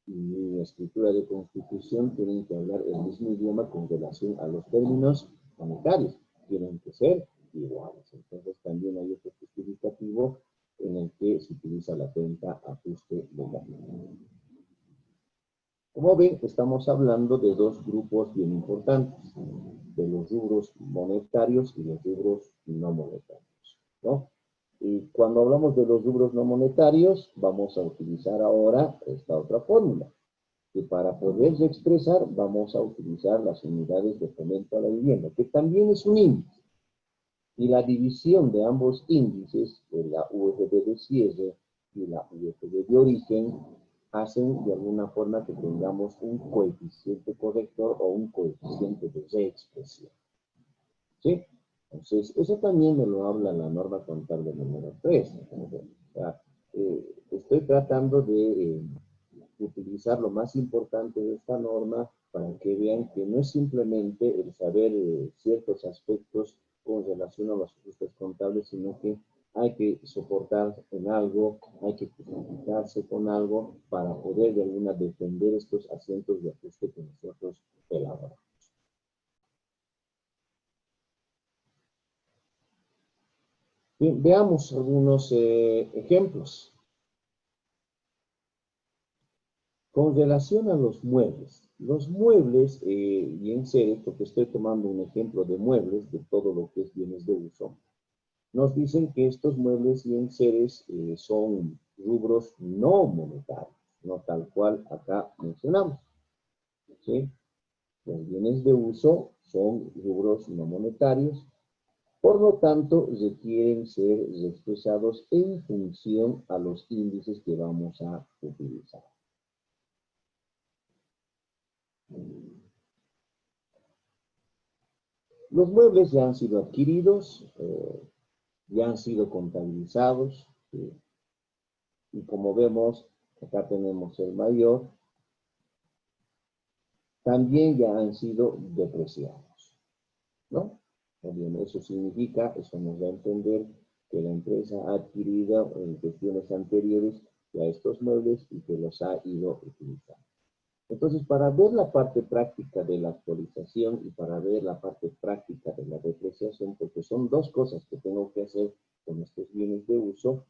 y la escritura de constitución tienen que hablar el mismo idioma con relación a los términos monetarios. Tienen que ser iguales. Entonces también hay otro justificativo en el que se utiliza la cuenta ajuste de capital. Como ven, estamos hablando de dos grupos bien importantes, de los rubros monetarios y los rubros no monetarios, ¿no? Y cuando hablamos de los rubros no monetarios, vamos a utilizar ahora esta otra fórmula, que para poderse expresar vamos a utilizar las unidades de fomento a la vivienda, que también es un índice. Y la división de ambos índices, de la UFB de cierre y la UFB de origen, hacen de alguna forma que tengamos un coeficiente corrector o un coeficiente de reexpresión. ¿Sí? Entonces, eso también me lo habla la norma contable número 3. O sea, estoy tratando de utilizar lo más importante de esta norma para que vean que no es simplemente el saber ciertos aspectos con relación a los ajustes contables, sino que hay que soportar en algo, hay que justificarse con algo para poder de alguna defender estos asientos de ajuste que nosotros elaboramos. Bien, veamos algunos ejemplos. Con relación a los muebles, bien sé, porque estoy tomando un ejemplo de muebles, de todo lo que es bienes de uso, nos dicen que estos muebles y enseres son rubros no monetarios, no tal cual acá mencionamos, ¿sí? Los bienes de uso son rubros no monetarios, por lo tanto requieren ser expresados en función a los índices que vamos a utilizar. Los muebles ya han sido adquiridos, ya han sido contabilizados, ¿sí? Y como vemos, acá tenemos el mayor, también ya han sido depreciados, ¿no? También eso significa, eso nos da a entender que la empresa ha adquirido en gestiones anteriores ya estos muebles y que los ha ido utilizando. Entonces, para ver la parte práctica de la actualización y para ver la parte práctica de la depreciación, porque son dos cosas que tengo que hacer con estos bienes de uso,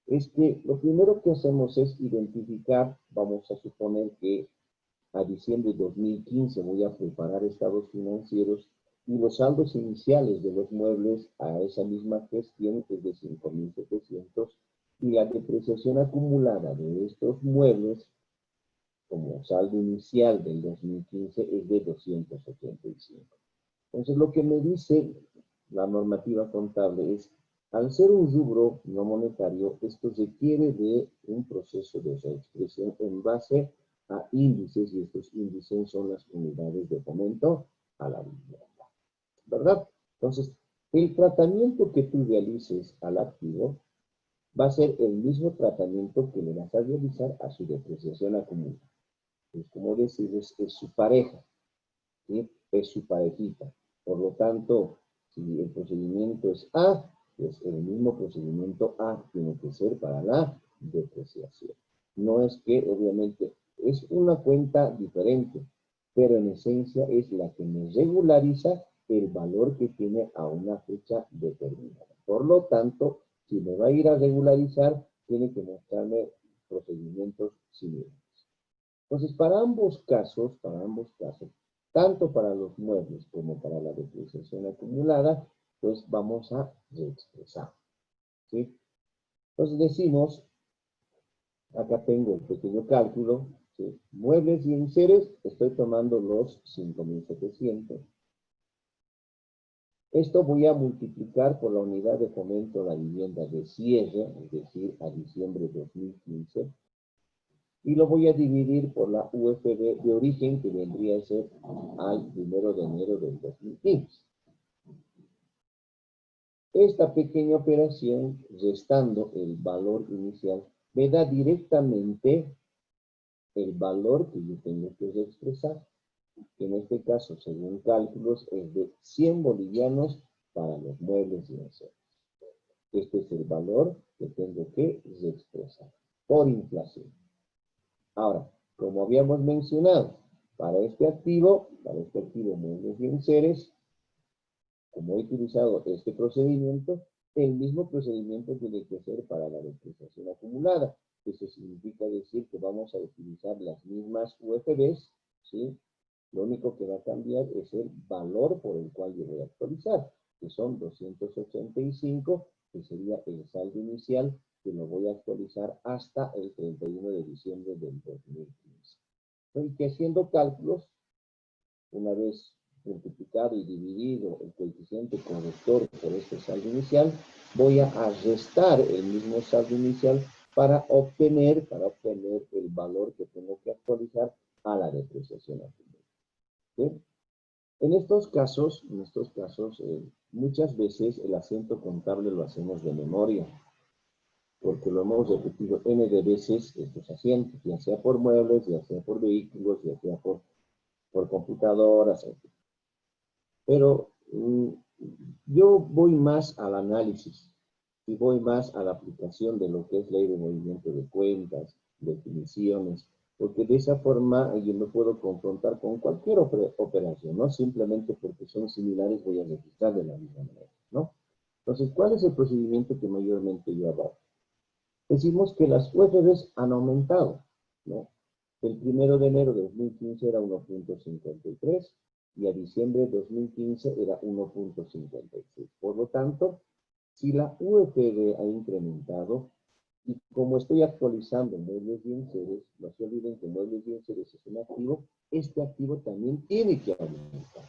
es que lo primero que hacemos es identificar, vamos a suponer que a diciembre de 2015 voy a preparar estados financieros y los saldos iniciales de los muebles a esa misma gestión es de 5.700 y la depreciación acumulada de estos muebles como saldo inicial del 2015 es de 285. Entonces, lo que me dice la normativa contable es, al ser un rubro no monetario, esto requiere de un proceso de reexpresión en base a índices, y estos índices son las unidades de fomento a la vivienda, ¿verdad? Entonces, el tratamiento que tú realices al activo va a ser el mismo tratamiento que le vas a realizar a su depreciación acumulada. Es como decirles, es su pareja, ¿sí? Es su parejita. Por lo tanto, si el procedimiento es A, pues el mismo procedimiento A tiene que ser para la depreciación. No es que, obviamente, es una cuenta diferente, pero en esencia es la que me regulariza el valor que tiene a una fecha determinada. Por lo tanto, si me va a ir a regularizar, tiene que mostrarme procedimientos similares. Entonces, para ambos casos, tanto para los muebles como para la depreciación acumulada, pues vamos a reexpresar, ¿sí? Entonces decimos, acá tengo el pequeño cálculo, ¿sí? Muebles y enseres, estoy tomando los 5.700. Esto voy a multiplicar por la unidad de fomento a la vivienda de cierre, es decir, a diciembre de 2015, y lo voy a dividir por la UFB de origen, que vendría a ser al 1 de enero del 2015. Esta pequeña operación, restando el valor inicial, me da directamente el valor que yo tengo que expresar, que en este caso, según cálculos, es de 100 bolivianos para los muebles y enseres. Este es el valor que tengo que expresar por inflación. Ahora, como habíamos mencionado, para este activo muebles y enseres, como he utilizado este procedimiento, el mismo procedimiento tiene que ser para la depreciación acumulada. Eso significa decir que vamos a utilizar las mismas UFBs, ¿sí? Lo único que va a cambiar es el valor por el cual yo voy a actualizar, que son 285, que sería el saldo inicial, que lo voy a actualizar hasta el 31 de diciembre del 2015. Estoy que haciendo cálculos, una vez multiplicado y dividido el coeficiente corrector por este saldo inicial, voy a restar el mismo saldo inicial para obtener el valor que tengo que actualizar a la depreciación acumulada. ¿Sí? En estos casos, muchas veces el asiento contable lo hacemos de memoria, porque lo hemos repetido n de veces estos asientos, ya sea por muebles, ya sea por vehículos, ya sea por computadoras, etc. Pero yo voy más al análisis y voy más a la aplicación de lo que es ley de movimiento de cuentas, definiciones, porque de esa forma yo me puedo confrontar con cualquier operación, no simplemente porque son similares voy a registrar de la misma manera, ¿no? Entonces, ¿cuál es el procedimiento que mayormente yo abordo? Decimos que las UFBs han aumentado, ¿no? El 1 de enero de 2015 era 1.53 y a diciembre de 2015 era 1.56. Por lo tanto, si la UFB ha incrementado, y como estoy actualizando muebles y enseres, no se olviden que muebles y enseres es un activo, este activo también tiene que aumentar.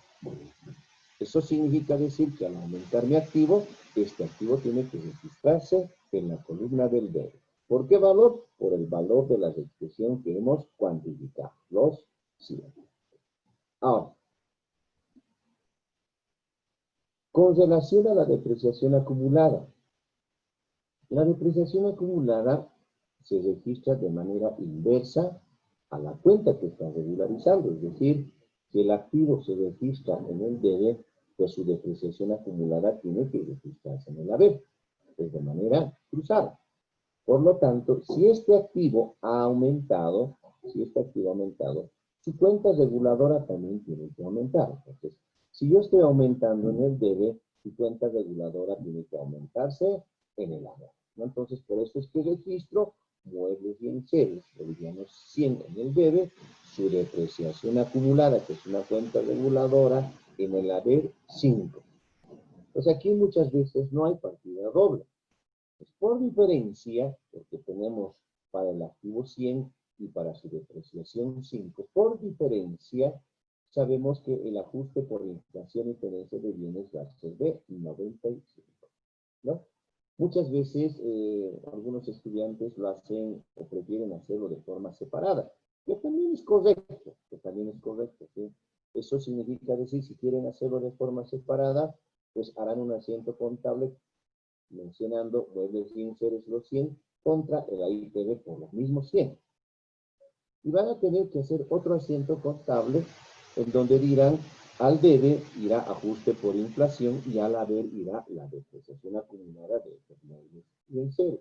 Eso significa decir que al aumentar mi activo, este activo tiene que registrarse en la columna del debe. ¿Por qué valor? Por el valor de la expresión que hemos cuantificado, los 100. Ahora, con relación a la depreciación acumulada, La depreciación acumulada se registra de manera inversa a la cuenta que está regularizando, es decir, si el activo se registra en el debe, pues su depreciación acumulada tiene que registrarse en el haber, es de manera cruzada. Por lo tanto, si este activo ha aumentado, su cuenta reguladora también tiene que aumentar. Entonces, si yo estoy aumentando en el debe, su cuenta reguladora tiene que aumentarse en el haber, ¿no? Entonces, por eso es que registro muebles y enseres, bolivianos 100 en el debe, su depreciación acumulada, que es una cuenta reguladora, en el haber 5. Pues aquí muchas veces no hay partida doble. Pues por diferencia, porque tenemos para el activo 100 y para su depreciación 5, por diferencia, sabemos que el ajuste por inflación y tenencia de bienes va a ser de 95, ¿no? Muchas veces algunos estudiantes lo hacen o prefieren hacerlo de forma separada, que también es correcto, ¿sí? Eso significa decir, si quieren hacerlo de forma separada, pues harán un asiento contable mencionando muebles y enseres los 100 contra el AITB por los mismos 100. Y van a tener que hacer otro asiento contable en donde dirán al debe irá ajuste por inflación y al haber irá la depreciación acumulada de estos muebles y enseres.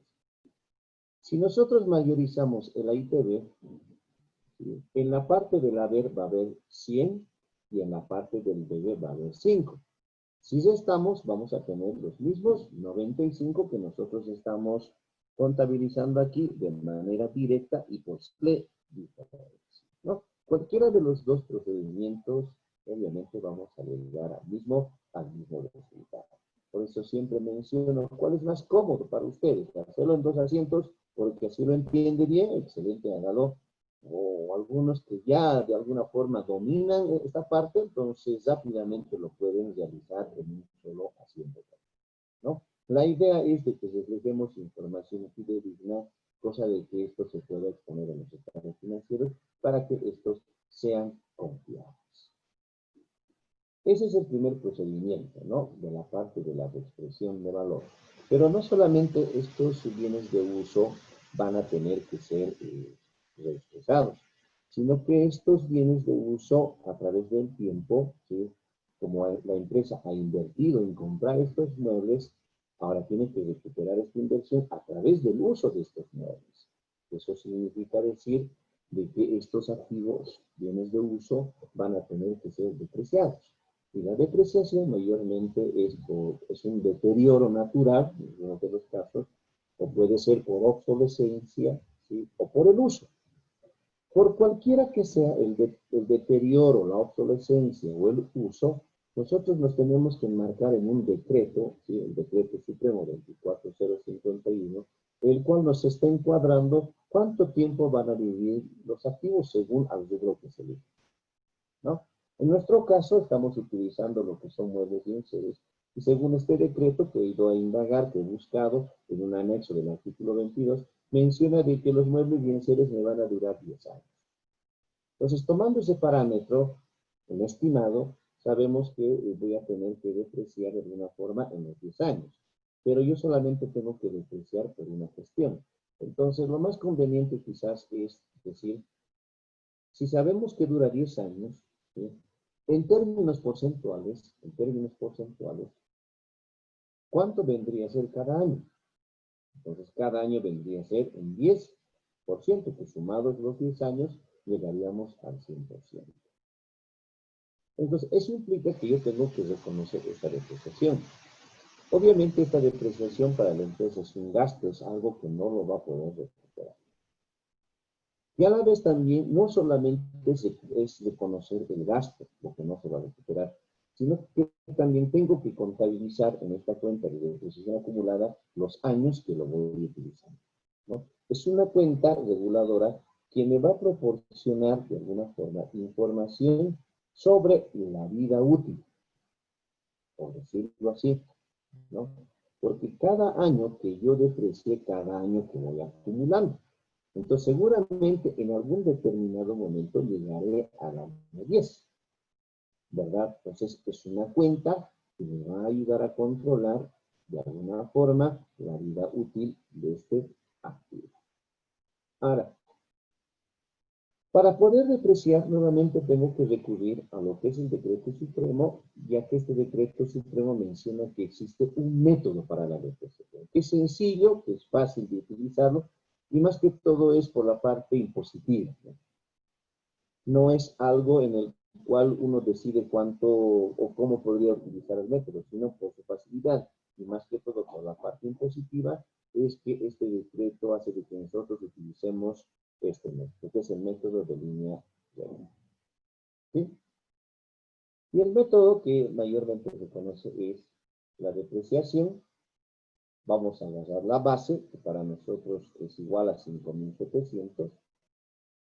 Si nosotros mayorizamos el AITB, ¿sí?, en la parte del haber va a haber 100 y en la parte del debe va a haber 5. Si restamos, vamos a tener los mismos 95 que nosotros estamos contabilizando aquí de manera directa y por simple diferencia, ¿no? Cualquiera de los dos procedimientos, obviamente vamos a llegar al mismo resultado. Por eso siempre menciono cuál es más cómodo para ustedes. Hacerlo en dos asientos, porque así lo entiende bien, excelente, hágalo. O algunos que ya de alguna forma dominan esta parte, entonces rápidamente lo pueden realizar en un solo asiento, ¿no? La idea es de que reflejemos información fidedigna, cosa de que esto se pueda exponer en los estados financieros para que estos sean confiables. Ese es el primer procedimiento, ¿no?, de la parte de la expresión de valor. Pero no solamente estos bienes de uso van a tener que ser reexpresados, sino que estos bienes de uso a través del tiempo, ¿sí?, como la empresa ha invertido en comprar estos muebles, ahora tiene que recuperar esta inversión a través del uso de estos muebles. Eso significa decir de que estos activos, bienes de uso, van a tener que ser depreciados. Y la depreciación mayormente es un deterioro natural, en algunos de los casos, o puede ser por obsolescencia, ¿sí?, o por el uso. Por cualquiera que sea el deterioro, la obsolescencia o el uso, nosotros nos tenemos que enmarcar en un decreto, ¿sí?, el decreto supremo 24051, el cual nos está encuadrando cuánto tiempo van a vivir los activos según al rubro que se elige, ¿no? En nuestro caso estamos utilizando lo que son muebles y enseres, y según este decreto que he ido a indagar, que he buscado en un anexo del artículo 22, menciona de que los muebles y enseres me van a durar 10 años. Entonces, tomando ese parámetro, un estimado, sabemos que voy a tener que depreciar de alguna forma en los 10 años. Pero yo solamente tengo que depreciar por una cuestión. Entonces, lo más conveniente quizás es decir, si sabemos que dura 10 años, ¿sí?, en términos porcentuales, ¿cuánto vendría a ser cada año? Entonces, cada año vendría a ser un 10%, que sumados los 10 años, llegaríamos al 100%. Entonces, eso implica que yo tengo que reconocer esta depreciación. Obviamente, esta depreciación para la empresa es un gasto, es algo que no lo va a poder recuperar. Y a la vez también, no solamente es reconocer el gasto, lo que no se va a recuperar, sino que también tengo que contabilizar en esta cuenta de depreciación acumulada los años que lo voy utilizando, ¿no? Es una cuenta reguladora que me va a proporcionar de alguna forma información sobre la vida útil, por decirlo así, ¿no? Porque cada año que yo deprecie, cada año que voy acumulando. Entonces, seguramente en algún determinado momento llegaré al año 10, ¿verdad? Entonces, es una cuenta que me va a ayudar a controlar de alguna forma, la vida útil de este activo. Ahora, para poder depreciar, nuevamente tengo que recurrir a lo que es el decreto supremo, ya que este decreto supremo menciona que existe un método para la depreciación, que es sencillo, que es fácil de utilizarlo, y más que todo es por la parte impositiva, ¿no? No es algo en el cual uno decide cuánto o cómo podría utilizar el método, sino por su facilidad, y más que todo por la parte impositiva, es que este decreto hace de que nosotros utilicemos este método, que es el método de línea recta. ¿Sí? Y el método que mayormente se conoce es la depreciación. Vamos a agarrar la base, que para nosotros es igual a 5.700,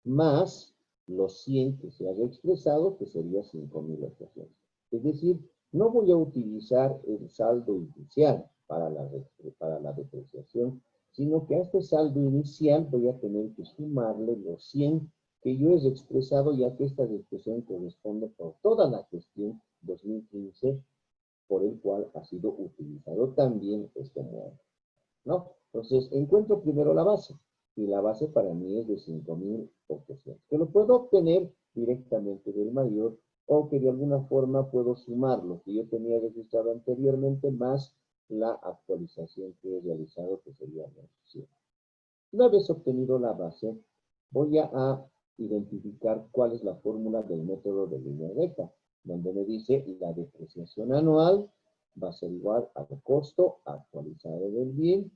más los 100 que se haya expresado, que sería 5.800. Es decir, no voy a utilizar el saldo inicial para la depreciación, sino que a este saldo inicial voy a tener que sumarle los 100 que yo he expresado, ya que esta expresión corresponde por toda la gestión 2015, por el cual ha sido utilizado también este modo, ¿no? Entonces, encuentro primero la base, y la base para mí es de 5.800, que lo puedo obtener directamente del mayor, o que de alguna forma puedo sumar lo que yo tenía registrado anteriormente, más la actualización que he realizado, que sería los 100. Una vez obtenido la base, voy a identificar cuál es la fórmula del método de línea recta, donde me dice la depreciación anual va a ser igual al costo actualizado del bien,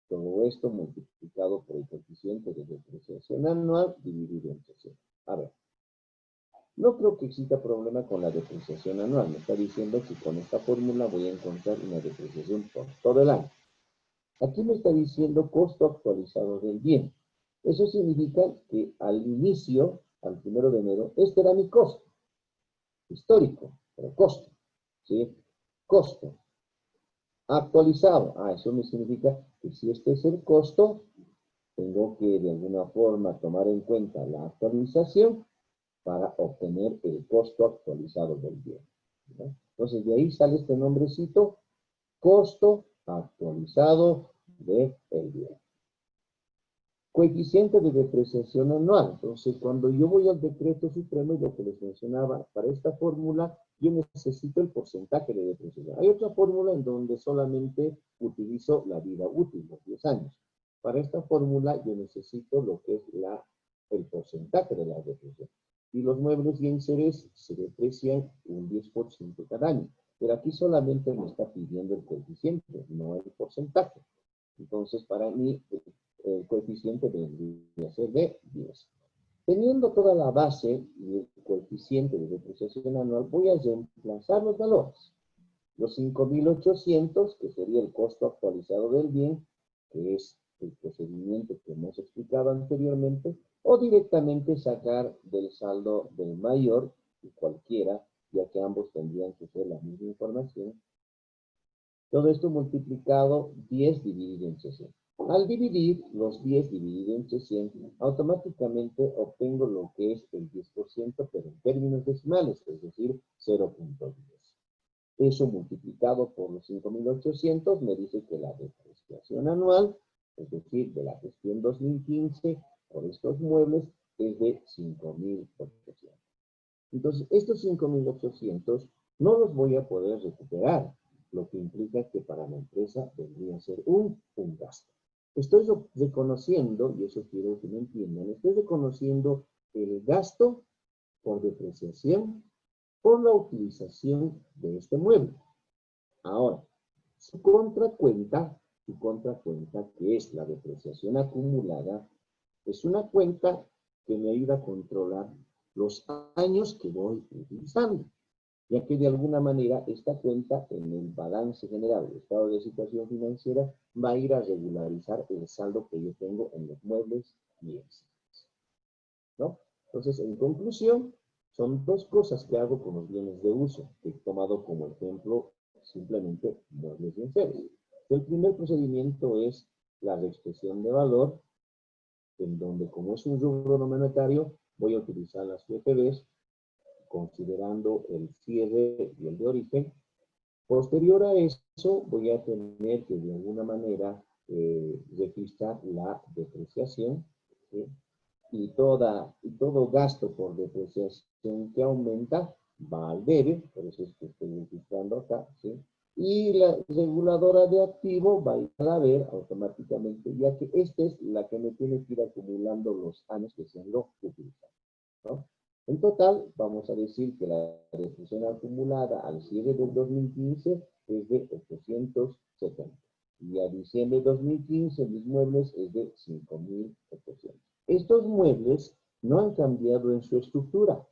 todo esto multiplicado por el coeficiente de depreciación anual dividido entre 100. A ver, no creo que exista problema con la depreciación anual. Me está diciendo que con esta fórmula voy a encontrar una depreciación por todo el año. Aquí me está diciendo costo actualizado del bien. Eso significa que al inicio, al 1 de enero, este era mi costo histórico, pero costo, ¿sí? Costo actualizado. Eso me significa que si este es el costo, tengo que de alguna forma tomar en cuenta la actualización para obtener el costo actualizado del bien, ¿no? Entonces de ahí sale este nombrecito, costo actualizado del bien. Coeficiente de depreciación anual. Entonces, cuando yo voy al decreto supremo y lo que les mencionaba, para esta fórmula yo necesito el porcentaje de depreciación. Hay otra fórmula en donde solamente utilizo la vida útil, los 10 años. Para esta fórmula yo necesito lo que es el porcentaje de la depreciación. Y los muebles y enseres se deprecian un 10% cada año. Pero aquí solamente me está pidiendo el coeficiente, no el porcentaje. Entonces, para mí, el coeficiente vendría a ser de 10. Teniendo toda la base y el coeficiente de depreciación anual, voy a reemplazar los valores. Los 5.800, que sería el costo actualizado del bien, que es el procedimiento que hemos explicado anteriormente, o directamente sacar del saldo del mayor, y cualquiera, ya que ambos tendrían que ser la misma información. Todo esto multiplicado 10 dividido entre 100. Al dividir los 10 dividido entre 100, automáticamente obtengo lo que es el 10%, pero en términos decimales, es decir, 0.10. Eso multiplicado por los 5.800 me dice que la depreciación anual, es decir, de la gestión 2015 por estos muebles, es de 5.800. Entonces, estos 5.800 no los voy a poder recuperar, lo que implica que para la empresa vendría a ser un gasto. Estoy reconociendo, y eso quiero que me entiendan, estoy reconociendo el gasto por depreciación por la utilización de este mueble. Ahora, su contracuenta, que es la depreciación acumulada, es una cuenta que me ayuda a controlar los años que voy utilizando, ya que de alguna manera esta cuenta en el balance general, el estado de situación financiera, va a ir a regularizar el saldo que yo tengo en los muebles y extras, ¿no? Entonces, en conclusión, son dos cosas que hago con los bienes de uso, que he tomado como ejemplo simplemente muebles y enseres. El primer procedimiento es la reexpresión de valor, en donde como es un rubro no monetario, voy a utilizar las UFBs, considerando el cierre y el de origen, Posterior a eso, voy a tener que de alguna manera registrar la depreciación, ¿sí? Y todo gasto por depreciación que aumenta va al debe, por eso es que estoy registrando acá, ¿sí? Y la reguladora de activo va a ir a ver automáticamente, ya que esta es la que me tiene que ir acumulando los años que se han ido utilizando, ¿no? En total, vamos a decir que la depreciación acumulada al cierre del 2015 es de 870. Y a diciembre de 2015, mis muebles es de 5.800. Estos muebles no han cambiado en su estructura.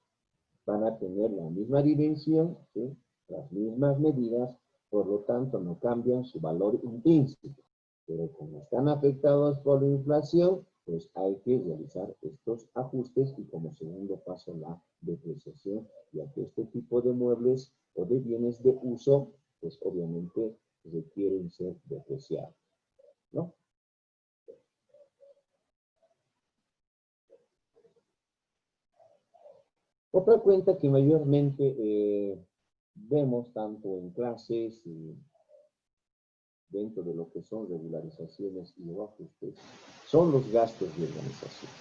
Van a tener la misma dimensión, ¿sí? Las mismas medidas, por lo tanto no cambian su valor intrínseco. Pero como están afectados por la inflación, pues hay que realizar estos ajustes y como segundo paso la depreciación, ya que este tipo de muebles o de bienes de uso, pues obviamente requieren ser depreciados, ¿no? Otra cuenta que mayormente vemos tanto en clases y dentro de lo que son regularizaciones y ajustes, son los gastos de organización.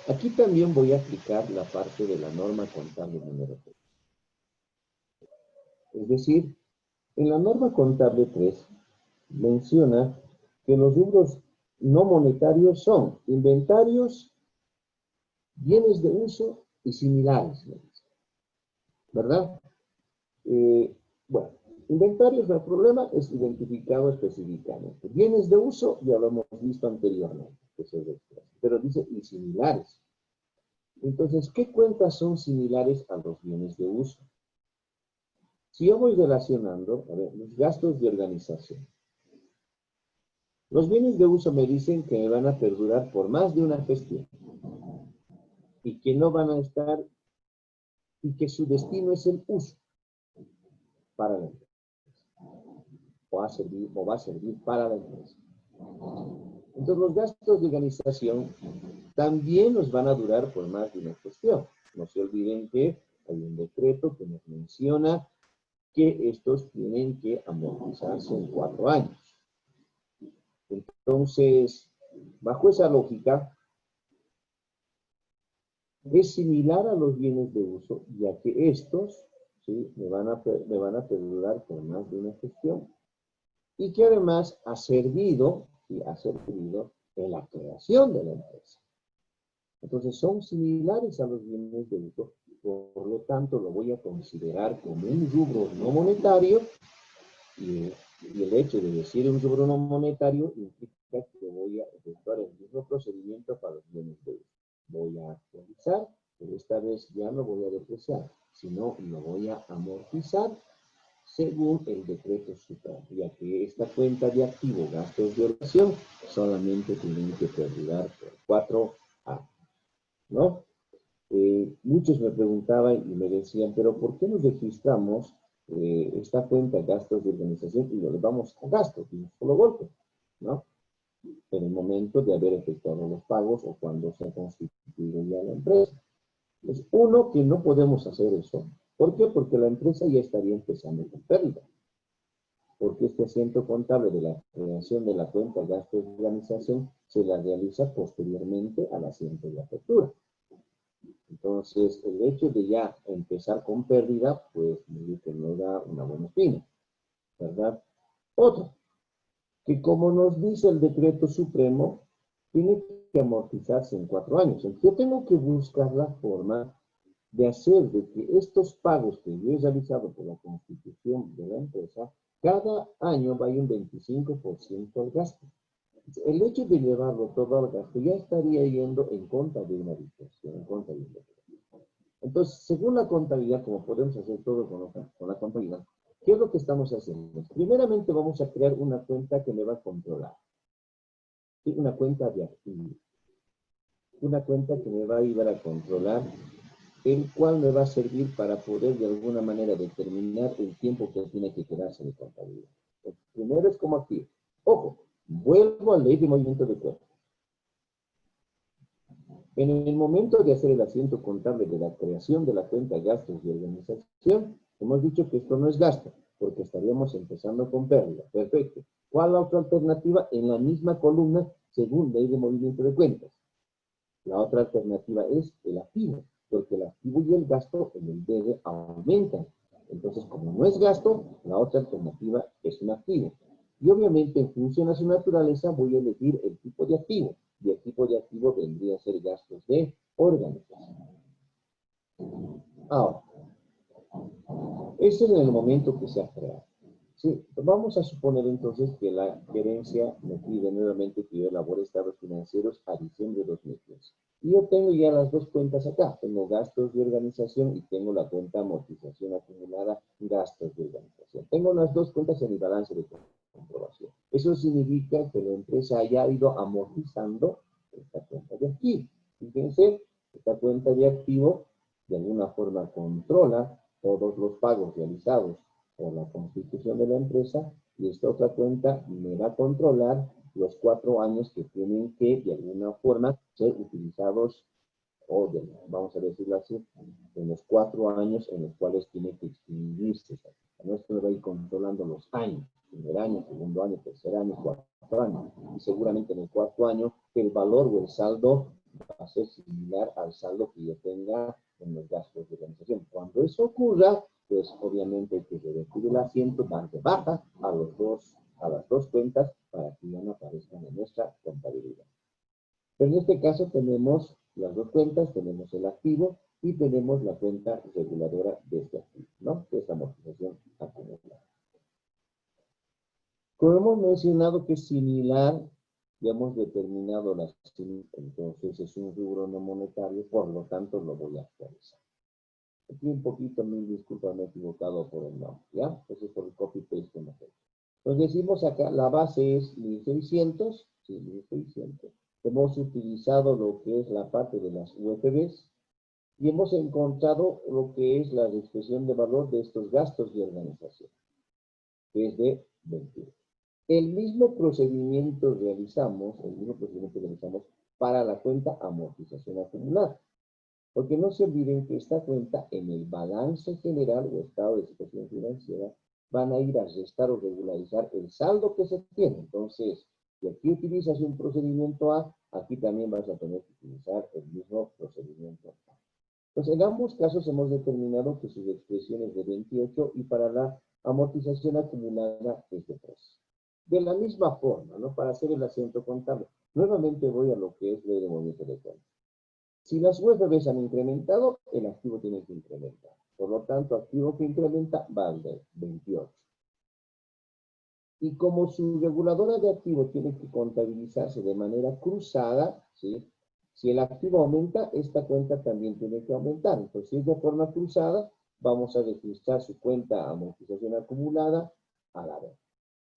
Aquí también voy a aplicar la parte de la norma contable número 3. Es decir, en la norma contable 3 menciona que los rubros no monetarios son inventarios, bienes de uso y similares, ¿verdad? Bueno, inventarios, no hay problema, es identificado específicamente. Bienes de uso, ya lo hemos visto anteriormente, que se pero dice y similares. Entonces, ¿qué cuentas son similares a los bienes de uso? Si yo voy relacionando, a ver, los gastos de organización. Los bienes de uso me dicen que me van a perdurar por más de una gestión y que no van a estar y que su destino es el uso para la empresa o va a servir para la empresa. Entonces los gastos de organización también nos van a durar por más de una gestión. No se olviden que hay un decreto que nos menciona que estos tienen que amortizarse en 4 años. Entonces, bajo esa lógica, es similar a los bienes de uso, ya que estos, ¿sí?, me van a perdurar por más de una gestión y que además ha servido en la creación de la empresa. Entonces son similares a los bienes de uso, por lo tanto lo voy a considerar como un rubro no monetario y el hecho de decir un rubro no monetario implica que voy a efectuar el mismo procedimiento para los bienes de uso. Voy a actualizar, pero esta vez ya no voy a depreciar, sino lo voy a amortizar según el decreto supremo, ya que esta cuenta de activo gastos de operación solamente tienen que perdurar por 4 años, ¿no? Muchos me preguntaban y me decían, pero ¿por qué nos registramos esta cuenta gastos de organización y lo llevamos a gasto de un solo golpe, ¿no? En el momento de haber efectuado los pagos o cuando se ha constituido ya la empresa. Es uno que no podemos hacer eso. ¿Por qué? Porque la empresa ya estaría empezando con pérdida. Porque este asiento contable de la creación de la cuenta gastos de organización se la realiza posteriormente al asiento de apertura. Entonces, el hecho de ya empezar con pérdida, pues, que no da una buena espina, ¿verdad? Otro, que como nos dice el decreto supremo, tiene que amortizarse en 4 años. Entonces, yo tengo que buscar la forma de hacer de que estos pagos que yo he realizado por la constitución de la empresa, cada año vaya un 25% al gasto. El hecho de llevarlo todo al gasto ya estaría yendo en contra de una disposición, en contra de un decreto. Entonces, según la contabilidad, como podemos hacer todo con la contabilidad, ¿qué es lo que estamos haciendo? Primeramente vamos a crear una cuenta que me va a controlar. ¿Sí? Una cuenta de activo. Una cuenta que me va a ayudar a controlar, el cual me va a servir para poder de alguna manera determinar el tiempo que tiene que quedarse de contabilidad. El primero es como activo. Ojo, vuelvo a la ley de movimiento de cuentas. En el momento de hacer el asiento contable de la creación de la cuenta gastos de organización, hemos dicho que esto no es gasto. porque estaríamos empezando con pérdida. Perfecto. ¿Cuál es la otra alternativa? En la misma columna, según ley de movimiento de cuentas. La otra alternativa es el activo, porque el activo y el gasto en el debe aumentan. Entonces, como no es gasto, la otra alternativa es un activo. Y obviamente, en función a su naturaleza, voy a elegir el tipo de activo. Y el tipo de activo vendría a ser gastos de organización. Ahora, ese es el momento que se ha creado. Sí, vamos a suponer entonces que la gerencia me pide nuevamente que yo elabore estados financieros a diciembre de 2015. Y yo tengo ya las dos cuentas acá. Tengo gastos de organización y tengo la cuenta amortización acumulada, gastos de organización. Tengo las dos cuentas en mi balance de comprobación. Eso significa que la empresa haya ido amortizando esta cuenta de activo. Fíjense, esta cuenta de activo de alguna forma controla todos los pagos realizados por la constitución de la empresa, y esta otra cuenta me va a controlar los 4 años que tienen que, de alguna forma, ser utilizados, o vamos a decirlo así, en los 4 años en los cuales tiene que extinguirse. No es que me va a ir controlando los años, primer año, segundo año, tercer año, cuarto año, y seguramente en el cuarto año el valor o el saldo va a ser similar al saldo que yo tenga en los gastos de organización. Cuando eso ocurra, pues obviamente hay que revertir el asiento, dar de baja a las dos cuentas para que ya no aparezcan en nuestra contabilidad. Pero en este caso tenemos las dos cuentas, tenemos el activo y tenemos la cuenta reguladora de este activo, ¿no? Que es la amortización acumulada. Como hemos mencionado que es similar, ya hemos determinado las, entonces es un rubro no monetario, por lo tanto lo voy a actualizar. Aquí un poquito, mil disculpas, me he equivocado por el nombre, ¿ya? Eso es por el copy-paste que hemos hecho. Nos decimos acá, la base es 1600, sí, 1600. Hemos utilizado lo que es la parte de las UFBs y hemos encontrado lo que es la expresión de valor de estos gastos de organización, que es de 21. El mismo procedimiento realizamos para la cuenta amortización acumulada. Porque no se olviden que esta cuenta en el balance general o estado de situación financiera van a ir a restar o regularizar el saldo que se tiene. Entonces, si aquí utilizas un procedimiento A, aquí también vas a tener que utilizar el mismo procedimiento A. Entonces, en ambos casos hemos determinado que sus expresiones de 28 y para la amortización acumulada es de 3. De la misma forma, ¿no? Para hacer el asiento contable, nuevamente voy a lo que es ley de movimiento de cuentas. Si las UFBs han incrementado, el activo tiene que incrementar. Por lo tanto, activo que incrementa va al de 28. Y como su reguladora de activo tiene que contabilizarse de manera cruzada, ¿sí? Si el activo aumenta, esta cuenta también tiene que aumentar. Entonces, si es de forma cruzada, vamos a registrar su cuenta amortización acumulada a la vez.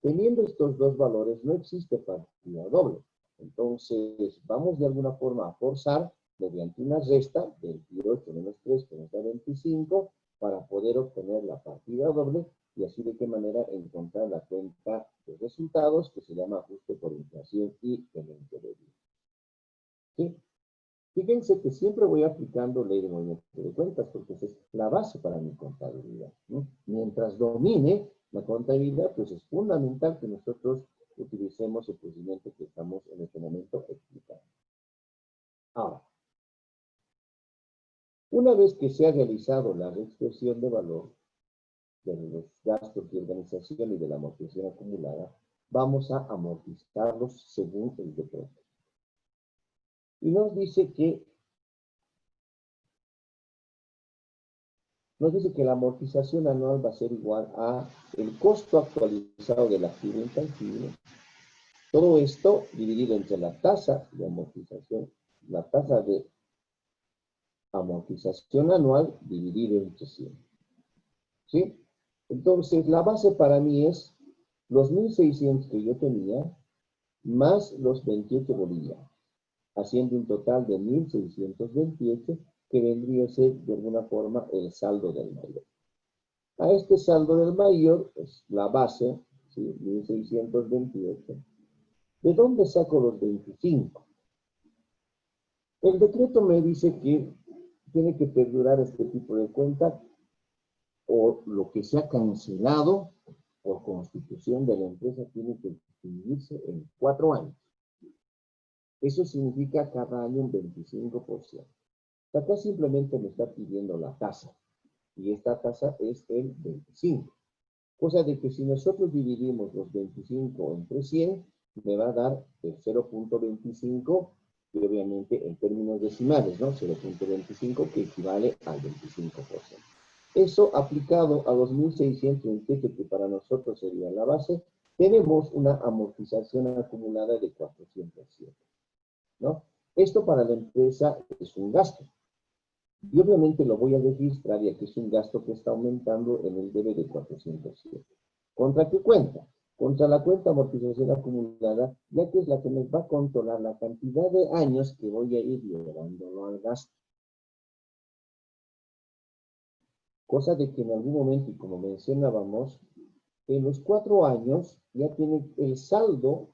Teniendo estos dos valores, no existe partida doble. Entonces, vamos de alguna forma a forzar mediante una resta, 28 menos 3, que nos da 25, para poder obtener la partida doble y así de qué manera encontrar la cuenta de resultados que se llama ajuste por inflación y tenente de vida. ¿Sí? Fíjense que siempre voy aplicando ley de movimiento de cuentas porque esa es la base para mi contabilidad, ¿no? Mientras domine la contabilidad, pues es fundamental que nosotros utilicemos el procedimiento que estamos en este momento explicando. Ahora, una vez que se ha realizado la reexpresión de valor de los gastos de organización y de la amortización acumulada, vamos a amortizarlos según el decreto. Y nos dice que la amortización anual va a ser igual a el costo actualizado del activo intangible. Todo esto dividido entre la tasa de amortización, la tasa de amortización anual dividido entre 100. ¿Sí? Entonces, la base para mí es los 1.600 que yo tenía más los 28 bolivianos, haciendo un total de 1.628, que vendría a ser de alguna forma el saldo del mayor. A este saldo del mayor, pues la base, ¿sí? 1.628. ¿De dónde saco los 25? El decreto me dice que tiene que perdurar este tipo de cuenta o lo que se ha cancelado por constitución de la empresa tiene que distribuirse en 4 años. Eso significa cada año un 25%. Acá simplemente me está pidiendo la tasa, y esta tasa es el 25. Cosa de que si nosotros dividimos los 25 entre 100, me va a dar el 0.25, y obviamente en términos decimales, ¿no? 0.25, que equivale al 25%. Eso aplicado a 2.628, que para nosotros sería la base, tenemos una amortización acumulada de 407, ¿no? Esto para la empresa es un gasto. Y obviamente lo voy a registrar, ya que es un gasto que está aumentando en el debe de 407. ¿Contra qué cuenta? Contra la cuenta amortización acumulada, ya que es la que me va a controlar la cantidad de años que voy a ir llevándolo al gasto. Cosa de que en algún momento, y como mencionábamos, en los 4 años ya tiene el saldo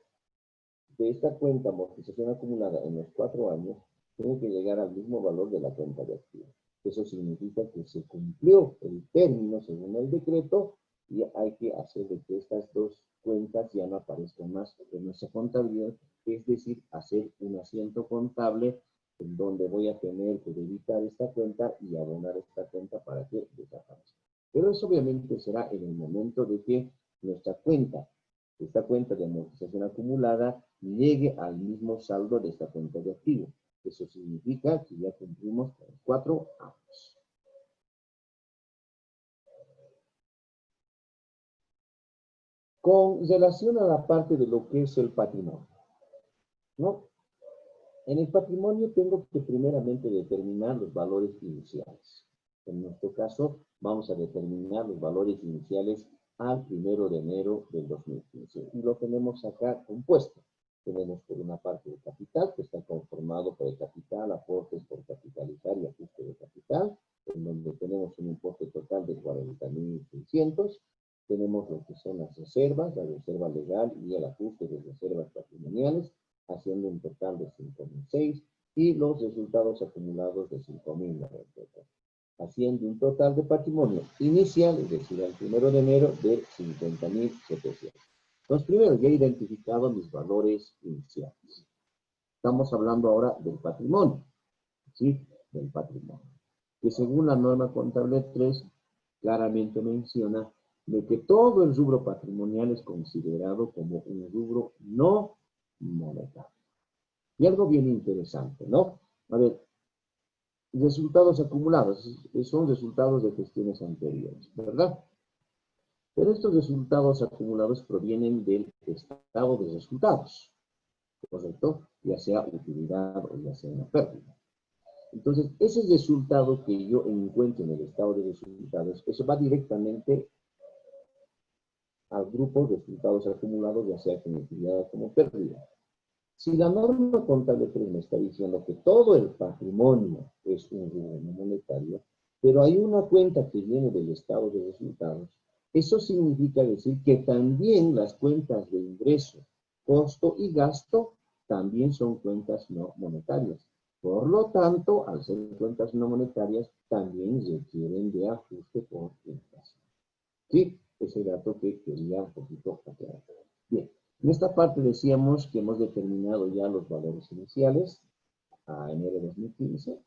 de esta cuenta amortización acumulada en los 4 años, tiene que llegar al mismo valor de la cuenta de activos. Eso significa que se cumplió el término según el decreto y hay que hacer de que estas dos cuentas ya no aparezcan más en nuestra contabilidad, es decir, hacer un asiento contable en donde voy a tener que debitar esta cuenta y abonar esta cuenta para que desaparezca. Pero eso obviamente será en el momento de que nuestra cuenta, esta cuenta de amortización acumulada, llegue al mismo saldo de esta cuenta de activos. Eso significa que ya cumplimos con 4 años. Con relación a la parte de lo que es el patrimonio, ¿no? En el patrimonio tengo que primeramente determinar los valores iniciales. En nuestro caso, vamos a determinar los valores iniciales al 1 de enero del 2015. Y lo tenemos acá compuesto. Tenemos por una parte el capital, que está conformado por el capital, aportes por capitalizar y ajuste de capital, en donde tenemos un importe total de 40.600. Tenemos lo que son las reservas, la reserva legal y el ajuste de reservas patrimoniales, haciendo un total de 5.006, y los resultados acumulados de 5.093, haciendo un total de patrimonio inicial, es decir, al 1 de enero, de 50.700. Entonces, primero ya he identificado mis valores iniciales. Estamos hablando ahora del patrimonio, ¿sí? Del patrimonio. Que según la norma contable 3, claramente menciona de que todo el rubro patrimonial es considerado como un rubro no monetario. Y algo bien interesante, ¿no? A ver, resultados acumulados, son resultados de gestiones anteriores, ¿verdad? Pero estos resultados acumulados provienen del estado de resultados, ¿correcto? Ya sea utilidad o ya sea una pérdida. Entonces, ese resultado que yo encuentro en el estado de resultados, eso va directamente al grupo de resultados acumulados, ya sea como utilidad o como pérdida. Si la norma contable 3 me está diciendo que todo el patrimonio es un rubro no monetario, pero hay una cuenta que viene del estado de resultados, eso significa decir que también las cuentas de ingreso, costo y gasto también son cuentas no monetarias. Por lo tanto, al ser cuentas no monetarias, también requieren de ajuste por inflación. ¿Sí? Ese dato que quería un poquito aclarar. Bien. En esta parte decíamos que hemos determinado ya los valores iniciales a enero de 2015.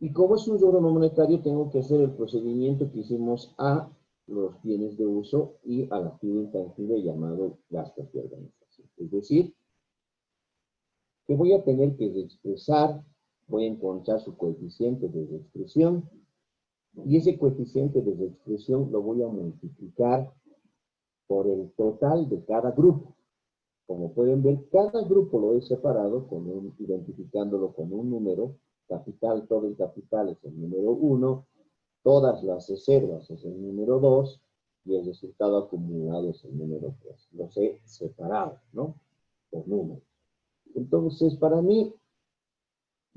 Y como es un rubro no monetario, tengo que hacer el procedimiento que hicimos a los bienes de uso y al activo intangible llamado gastos de organización. Es decir, que voy a tener que expresar, voy a encontrar su coeficiente de expresión, y ese coeficiente de expresión lo voy a multiplicar por el total de cada grupo. Como pueden ver, cada grupo lo he separado, identificándolo con un número. Capital, todo el capital es el número 1, todas las reservas es el número 2, y el resultado acumulado es el número 3. Los he separado, ¿no? Por números. Entonces, para mí,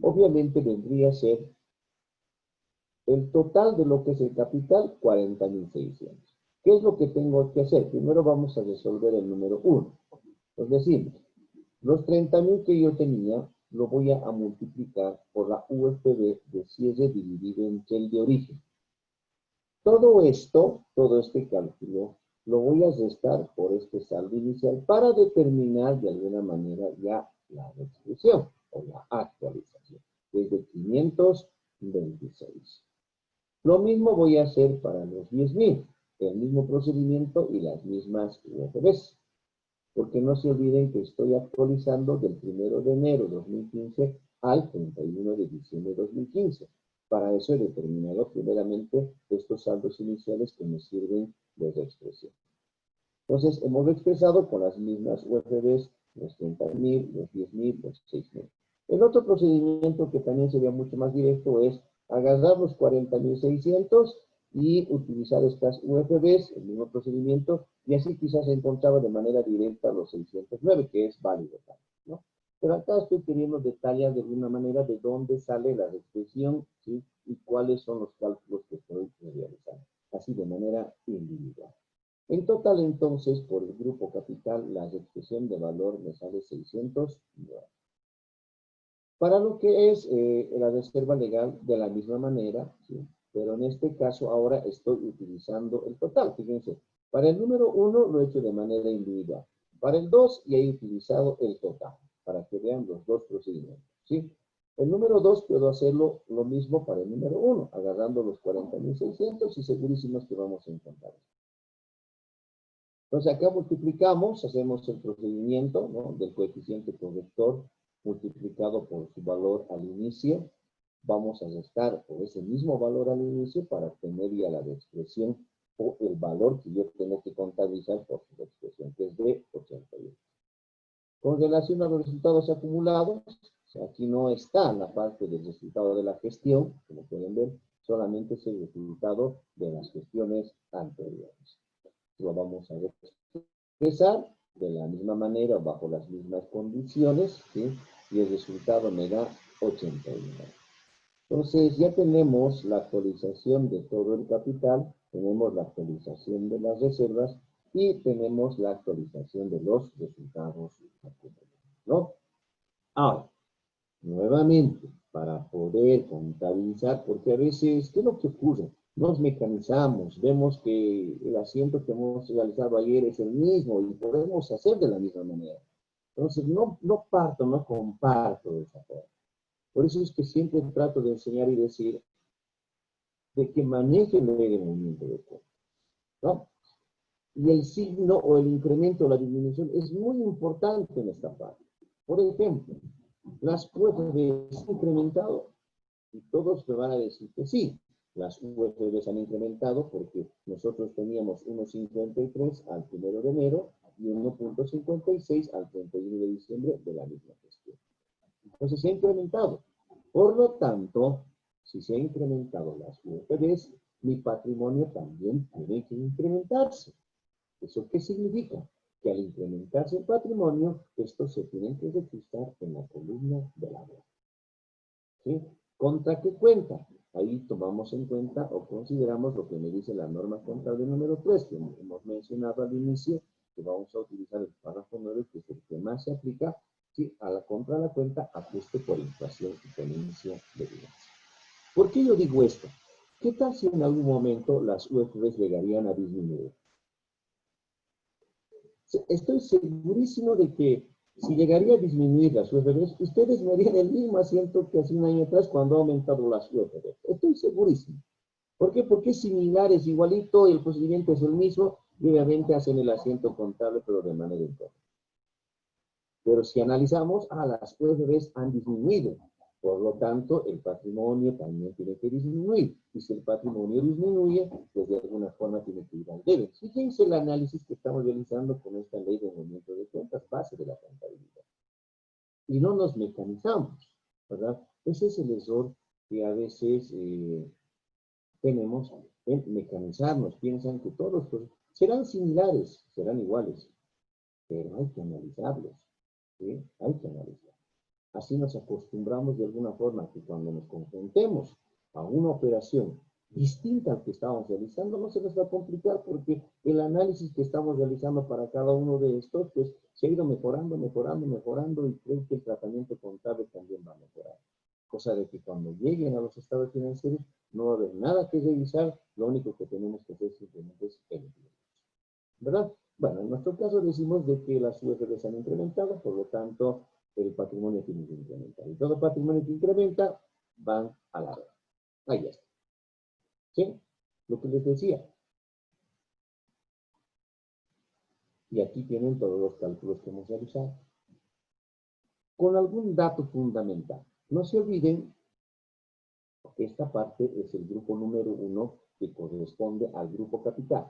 obviamente vendría a ser el total de lo que es el capital, 40.600. ¿Qué es lo que tengo que hacer? Primero vamos a resolver el número 1. Pues decimos, los 30.000 que yo tenía, lo voy a multiplicar por la UFB de cierre dividido entre el de origen. Todo esto, todo este cálculo, lo voy a restar por este saldo inicial para determinar de alguna manera ya la expresión o la actualización, que es de 526. Lo mismo voy a hacer para los 10.000, el mismo procedimiento y las mismas UFBs. Porque no se olviden que estoy actualizando del 1 de enero de 2015 al 31 de diciembre de 2015. Para eso he determinado primeramente estos saldos iniciales que me sirven de expresión. Entonces, hemos expresado con las mismas UFBs los 30.000, los 10.000, los 6.000. El otro procedimiento que también sería mucho más directo es agarrar los 40.600 y utilizar estas UFBs, el mismo procedimiento, y así quizás encontraba de manera directa los 609, que es válido también, ¿no? Pero acá estoy queriendo detallar de alguna manera de dónde sale la expresión, ¿sí? Y cuáles son los cálculos que estoy realizando, así de manera individual. En total, entonces, por el grupo capital, la expresión de valor me sale 609. Para lo que es la reserva legal, de la misma manera, ¿sí? Pero en este caso ahora estoy utilizando el total. Fíjense, para el número 1 lo he hecho de manera individual. Para el 2 ya he utilizado el total, para que vean los dos procedimientos, ¿sí? El número 2 puedo hacerlo lo mismo para el número 1, agarrando los 40.600 y segurísimos que vamos a encontrar. Entonces acá multiplicamos, hacemos el procedimiento, ¿no?, del coeficiente corrector multiplicado por su valor al inicio. Vamos a restar por ese mismo valor al inicio para obtener ya la expresión o el valor que yo tengo que contabilizar por su expresión, que es de 81. Con relación a los resultados acumulados, aquí no está la parte del resultado de la gestión, como pueden ver, solamente es el resultado de las gestiones anteriores. Lo vamos a expresar de la misma manera, bajo las mismas condiciones, ¿sí? Y el resultado me da 81. Entonces, ya tenemos la actualización de todo el capital, tenemos la actualización de las reservas y tenemos la actualización de los resultados acumulados, ¿no? Ahora, nuevamente, para poder contabilizar, porque a veces, ¿qué es lo que ocurre? Nos mecanizamos, vemos que el asiento que hemos realizado ayer es el mismo y podemos hacer de la misma manera. Entonces, no comparto de esa forma. Por eso es que siempre trato de enseñar y decir de que manejen el movimiento de cuenta, ¿no? Y el signo o el incremento o la disminución es muy importante en esta parte. Por ejemplo, las UFBs han incrementado y todos me van a decir que sí. Las UFBs han incrementado porque nosotros teníamos 1.53 al 1 de enero y 1.56 al 31 de diciembre de la misma gestión. Entonces se ha incrementado. Por lo tanto, si se han incrementado las UFBs, mi patrimonio también tiene que incrementarse. ¿Eso qué significa? Que al incrementarse el patrimonio, esto se tiene que registrar en la columna de la deuda. ¿Sí? ¿Contra qué cuenta? Ahí tomamos en cuenta o consideramos lo que me dice la norma contable número 3, que hemos mencionado al inicio, que vamos a utilizar el párrafo 9, que es el que más se aplica, ¿sí?, a la compra de la cuenta, ajuste por inflación y tenencia de bienes. ¿Por qué yo digo esto? ¿Qué tal si en algún momento las UFBs llegarían a disminuir? Estoy segurísimo de que si llegaría a disminuir las UFBs, ustedes me harían el mismo asiento que hace un año atrás cuando ha aumentado las UFBs. Estoy segurísimo. ¿Por qué? Porque es similar, es igualito, el procedimiento es el mismo, y obviamente hacen el asiento contable, pero de manera incorrecta. Pero si analizamos, las UFBs han disminuido. Por lo tanto, el patrimonio también tiene que disminuir. Y si el patrimonio disminuye, pues de alguna forma tiene que ir al debe. Fíjense el análisis que estamos realizando con esta ley de movimiento de cuentas, base de la contabilidad. Y no nos mecanizamos, ¿verdad? Ese es el error que a veces tenemos en mecanizarnos. Piensan que todos los serán similares, serán iguales, pero hay que analizarlos, ¿sí? Hay que analizarlos. Así nos acostumbramos de alguna forma que cuando nos confrontemos a una operación distinta al que estábamos realizando, no se nos va a complicar porque el análisis que estamos realizando para cada uno de estos, pues se ha ido mejorando, mejorando y creo que el tratamiento contable también va a mejorar. Cosa de que cuando lleguen a los estados financieros no va a haber nada que revisar, lo único que tenemos que hacer simplemente es emitir, ¿verdad? Bueno, en nuestro caso decimos de que las URB se han incrementado, por lo tanto, el patrimonio tiene que incrementar. Y todo patrimonio que incrementa van a la red. Ahí está. ¿Sí? Lo que les decía. Y aquí tienen todos los cálculos que hemos realizado. Con algún dato fundamental. No se olviden que esta parte es el grupo número 1 que corresponde al grupo capital.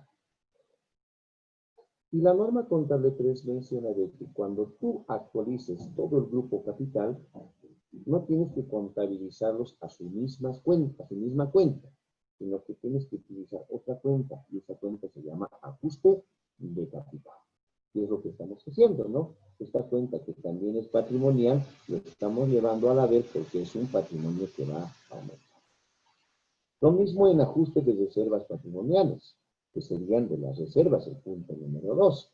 Y la norma contable 3 menciona de que cuando tú actualices todo el grupo capital, no tienes que contabilizarlos a su misma cuenta, sino que tienes que utilizar otra cuenta, y esa cuenta se llama ajuste de capital. Y es lo que estamos haciendo, ¿no? Esta cuenta que también es patrimonial, lo estamos llevando a la vez porque es un patrimonio que va a aumentar. Lo mismo en ajuste de reservas patrimoniales, que serían de las reservas, el punto número 2,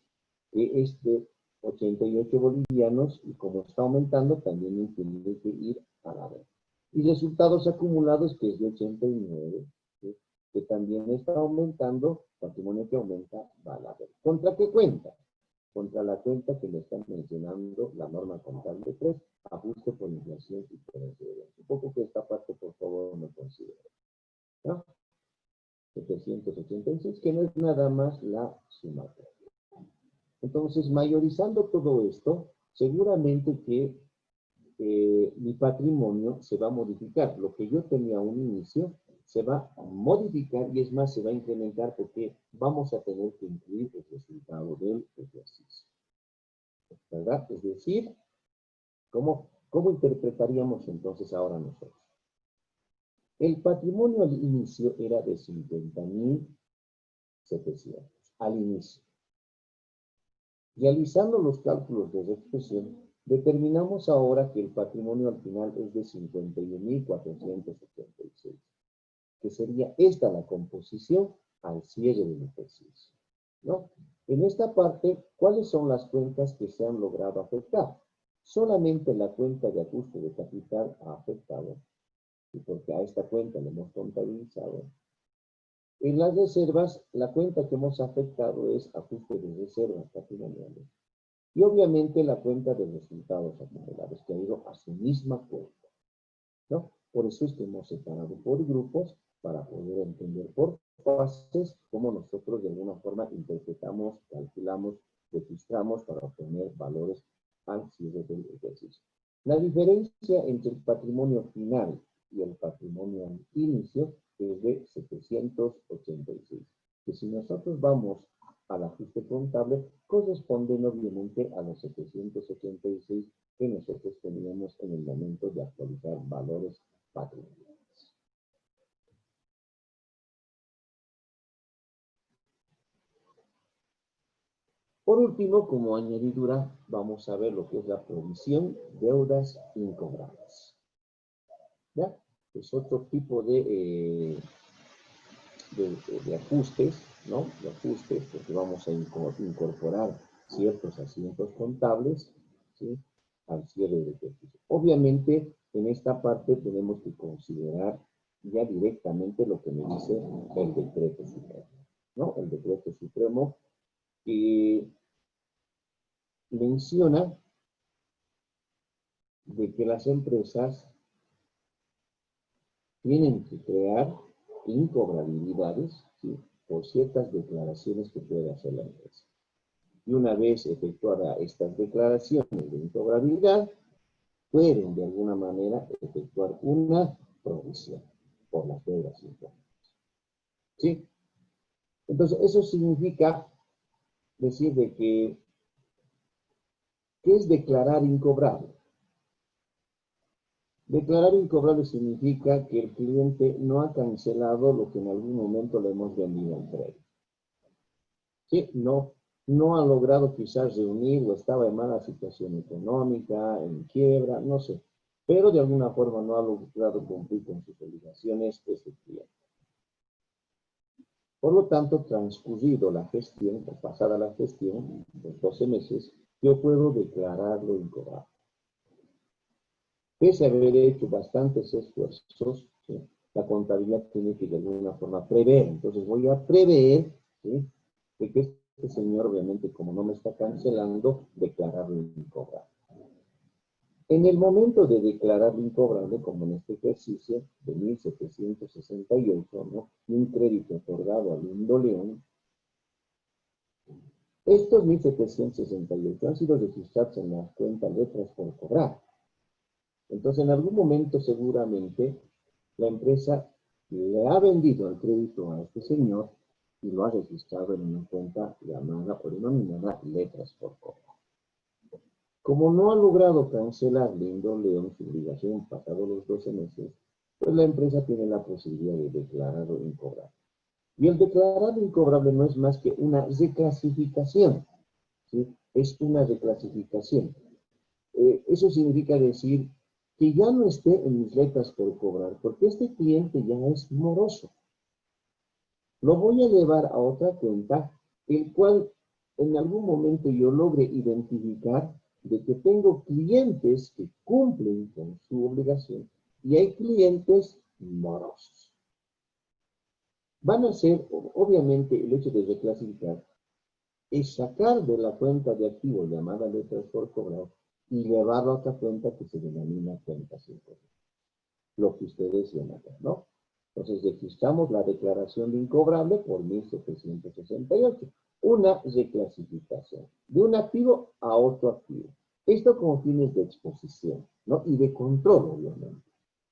que es de 88 bolivianos y como está aumentando también tiene que ir a la vez. Y resultados acumulados, que es de 89, ¿sí? Que también está aumentando, patrimonio que aumenta, va a la vez. ¿Contra qué cuenta? Contra la cuenta que le están mencionando la norma contable 3, ajuste por inflación y por incidencia. Supongo que esta parte, por favor, me considere, ¿no? 786, que no es nada más la sumatoria. Entonces, mayorizando todo esto, seguramente que mi patrimonio se va a modificar. Lo que yo tenía a un inicio se va a modificar y es más, se va a incrementar porque vamos a tener que incluir el resultado del ejercicio, ¿verdad? Es decir, ¿cómo interpretaríamos entonces ahora nosotros? El patrimonio al inicio era de 50.700, al inicio. Realizando los cálculos de reexpresión, determinamos ahora que el patrimonio al final es de 51.486, que sería esta la composición al cierre del ejercicio, ¿no? En esta parte, ¿cuáles son las cuentas que se han logrado afectar? Solamente la cuenta de ajuste de capital ha afectado, y porque a esta cuenta le hemos contabilizado. En las reservas, la cuenta que hemos afectado es ajuste de reservas patrimoniales. Y obviamente la cuenta de resultados acumulados, que ha ido a su misma cuenta, ¿no? Por eso es que hemos separado por grupos para poder entender por fases cómo nosotros de alguna forma interpretamos, calculamos, registramos para obtener valores al cierre del ejercicio. La diferencia entre el patrimonio final y el patrimonio al inicio es de 786. Que si nosotros vamos al ajuste contable, corresponden obviamente a los 786 que nosotros teníamos en el momento de actualizar valores patrimoniales. Por último, como añadidura, vamos a ver lo que es la provisión, deudas incobrables. ¿Ya? Es otro tipo de ajustes, ¿no? De ajustes, porque vamos a incorporar ciertos asientos contables, ¿sí? Al cierre del ejercicio. Obviamente, en esta parte tenemos que considerar ya directamente lo que me dice el decreto supremo, ¿no? El decreto supremo que menciona de que las empresas tienen que crear incobrabilidades, ¿sí? Por ciertas declaraciones que puede hacer la empresa. Y una vez efectuadas estas declaraciones de incobrabilidad, pueden de alguna manera efectuar una provisión por las deudas incobrables. ¿Sí? Entonces, eso significa decir de que, ¿qué es declarar incobrable? Declarar incobrable significa que el cliente no ha cancelado lo que en algún momento le hemos vendido en crédito. ¿Sí? No ha logrado quizás reunir o estaba en mala situación económica, en quiebra, no sé. Pero de alguna forma no ha logrado cumplir con sus obligaciones ese cliente. Por lo tanto, transcurrido la gestión, o pasada la gestión, los 12 meses, yo puedo declararlo incobrable. Pese a haber hecho bastantes esfuerzos, ¿sí? La contabilidad tiene que de alguna forma prever. Entonces voy a prever, ¿sí? De que este señor, obviamente, como no me está cancelando, declararlo incobrable. En el momento de declararlo incobrable, como en este ejercicio de 1768, ¿no? Un crédito otorgado a Lindo León, estos 1768 han sido registrados en las cuentas letras por cobrar. Entonces, en algún momento, seguramente, la empresa le ha vendido el crédito a este señor y lo ha registrado en una cuenta llamada o denominada letras por cobrar. Como no ha logrado cancelar Lindo León su obligación pasados los 12 meses, pues la empresa tiene la posibilidad de declararlo incobrable. Y el declarado incobrable no es más que una reclasificación, ¿sí? Es una reclasificación. Eso significa decir que ya no esté en mis letras por cobrar, porque este cliente ya es moroso. Lo voy a llevar a otra cuenta, el cual en algún momento yo logre identificar de que tengo clientes que cumplen con su obligación y hay clientes morosos. Van a ser, obviamente, el hecho de reclasificar es sacar de la cuenta de activos llamada letras por cobrar y llevarlo a otra cuenta que se denomina cuenta sin cobrar. Lo que ustedes ven acá, ¿no? Entonces registramos la declaración de incobrable por 1768. Una reclasificación de un activo a otro activo. Esto con fines de exposición, ¿no? Y de control, obviamente.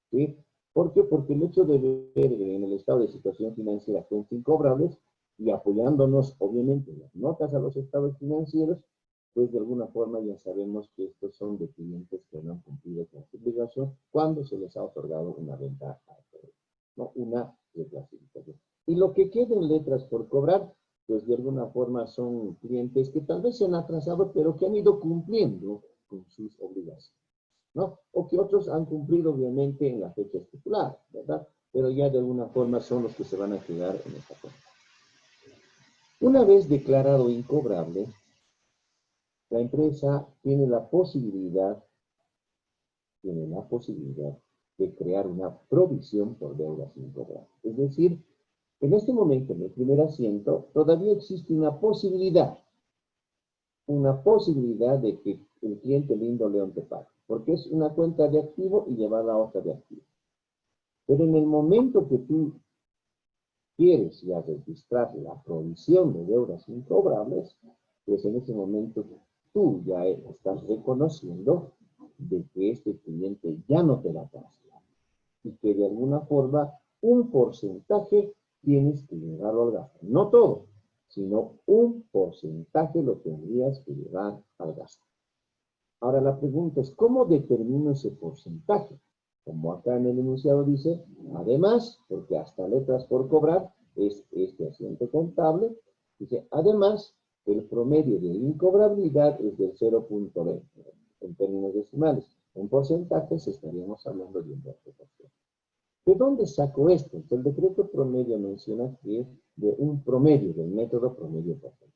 ¿Sí? ¿Por qué? Porque el hecho de ver en el estado de situación financiera cuentas incobrables y apoyándonos, obviamente, en las notas a los estados financieros, pues de alguna forma ya sabemos que estos son de clientes que no han cumplido con su obligación cuando se les ha otorgado una venta a crédito, ¿no? Una reclasificación. Y lo que queda en letras por cobrar, pues de alguna forma son clientes que tal vez se han atrasado, pero que han ido cumpliendo con sus obligaciones, ¿no? O que otros han cumplido obviamente en la fecha estipulada, ¿verdad? Pero ya de alguna forma son los que se van a quedar en esta cuenta. Una vez declarado incobrable, la empresa tiene la posibilidad de crear una provisión por deudas incobrables. Es decir, en este momento, en el primer asiento, todavía existe una posibilidad de que el cliente Lindo León te pague, porque es una cuenta de activo y llevarla a otra de activo. Pero en el momento que tú quieres ya registrar la provisión de deudas incobrables, pues en ese momento tú ya estás reconociendo de que este cliente ya no te la cancela y que de alguna forma un porcentaje tienes que llevarlo al gasto. No todo, sino un porcentaje lo tendrías que llevar al gasto. Ahora la pregunta es, ¿cómo determino ese porcentaje? Como acá en el enunciado dice, además, porque hasta letras por cobrar es este asiento contable, dice, además, el promedio de incobrabilidad es del 0.20 en términos decimales. En porcentajes estaríamos hablando de un 20%. ¿De dónde saco esto? El decreto promedio menciona que es de un promedio, del método promedio porcentaje,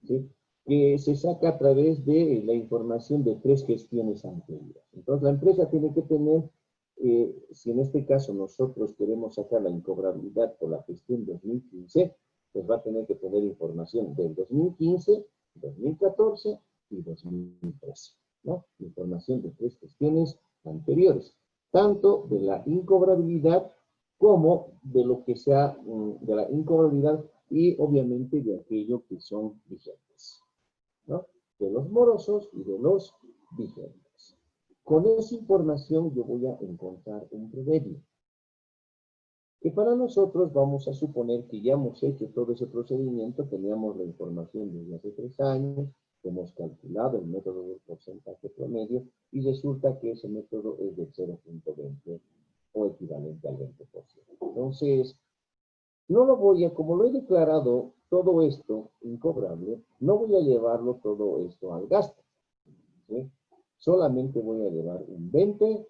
¿sí? Que se saca a través de la información de 3 gestiones anteriores. Entonces, la empresa tiene que tener, si en este caso nosotros queremos sacar la incobrabilidad por la gestión 2015, pues va a tener que tener información del 2015, 2014 y 2013, ¿no? Información de 3 gestiones anteriores, tanto de la incobrabilidad como de lo que sea, de la incobrabilidad y obviamente de aquello que son vigentes, ¿no? De los morosos y de los vigentes. Con esa información yo voy a encontrar un promedio. Que para nosotros vamos a suponer que ya hemos hecho todo ese procedimiento, teníamos la información desde hace 3 años, hemos calculado el método del porcentaje promedio y resulta que ese método es del 0.20 o equivalente al 20%. Entonces, no lo voy a, como lo he declarado todo esto incobrable, no voy a llevarlo todo esto al gasto, ¿sí? Solamente voy a llevar un 20%.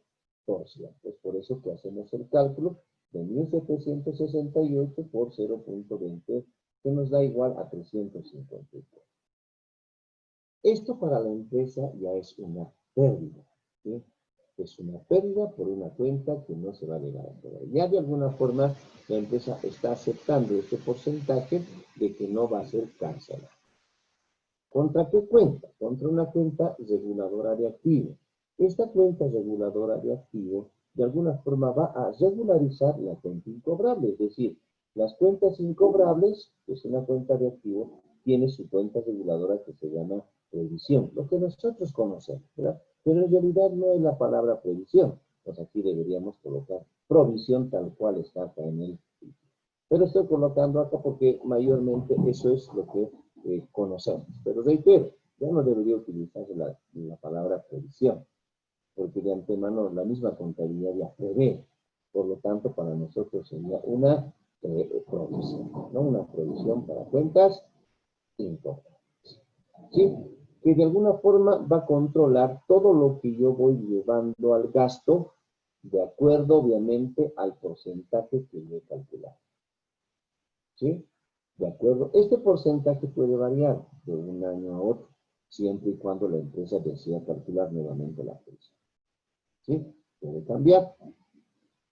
Es por eso que hacemos el cálculo de 1.768 por 0.20, que nos da igual a 354. Esto para la empresa ya es una pérdida, ¿sí? Es una pérdida por una cuenta que no se va a llegar a cobrar. Ya de alguna forma la empresa está aceptando este porcentaje de que no va a ser cancelada. ¿Contra qué cuenta? Contra una cuenta reguladora de activo. Esta cuenta reguladora de activo de alguna forma va a regularizar la cuenta incobrable, es decir, las cuentas incobrables, que es una cuenta de activo, tiene su cuenta reguladora que se llama previsión, lo que nosotros conocemos, ¿verdad? Pero en realidad no es la palabra previsión, pues aquí deberíamos colocar provisión tal cual está acá en el título. Pero estoy colocando acá porque mayormente eso es lo que conocemos. Pero reitero, ya no debería utilizarse la palabra previsión, porque de antemano la misma contabilidad ya prevé. Por lo tanto, para nosotros sería una provisión, ¿no? Una provisión para cuentas incobrables. ¿Sí? Que de alguna forma va a controlar todo lo que yo voy llevando al gasto, de acuerdo, obviamente, al porcentaje que yo he calculado. ¿Sí? De acuerdo. Este porcentaje puede variar de un año a otro, siempre y cuando la empresa decida calcular nuevamente la previsión. ¿Sí? Puede cambiar.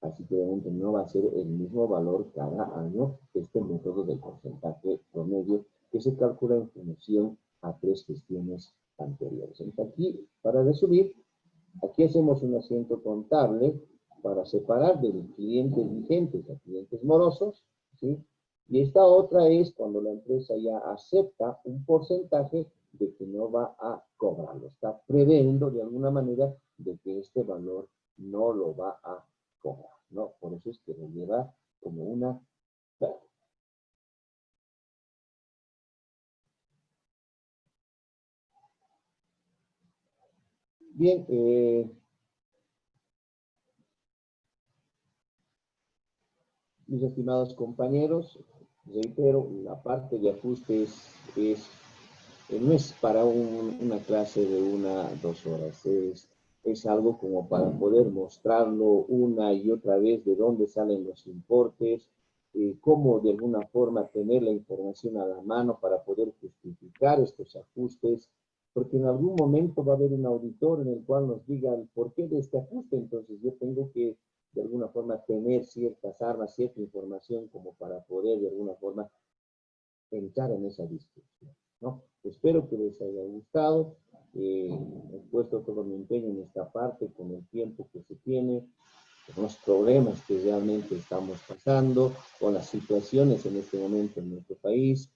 Así que obviamente no va a ser el mismo valor cada año este método del porcentaje promedio que se calcula en función a 3 gestiones anteriores. Entonces aquí, para resumir, aquí hacemos un asiento contable para separar de clientes vigentes a clientes morosos, ¿sí? Y esta otra es cuando la empresa ya acepta un porcentaje de que no va a cobrarlo. Está previendo de alguna manera de que este valor no lo va a cobrar, ¿no? Por eso es que lo lleva como una pérdida. Bien, mis estimados compañeros, reitero, la parte de ajustes no es para una clase de 1 o 2 horas, es algo como para poder mostrarlo una y otra vez de dónde salen los importes, cómo de alguna forma tener la información a la mano para poder justificar estos ajustes, porque en algún momento va a haber un auditor en el cual nos diga el porqué de este ajuste, entonces yo tengo que de alguna forma tener ciertas armas, cierta información como para poder de alguna forma entrar en esa discusión, ¿no? Espero que les haya gustado. He puesto todo mi empeño en esta parte con el tiempo que se tiene, con los problemas que realmente estamos pasando, con las situaciones en este momento en nuestro país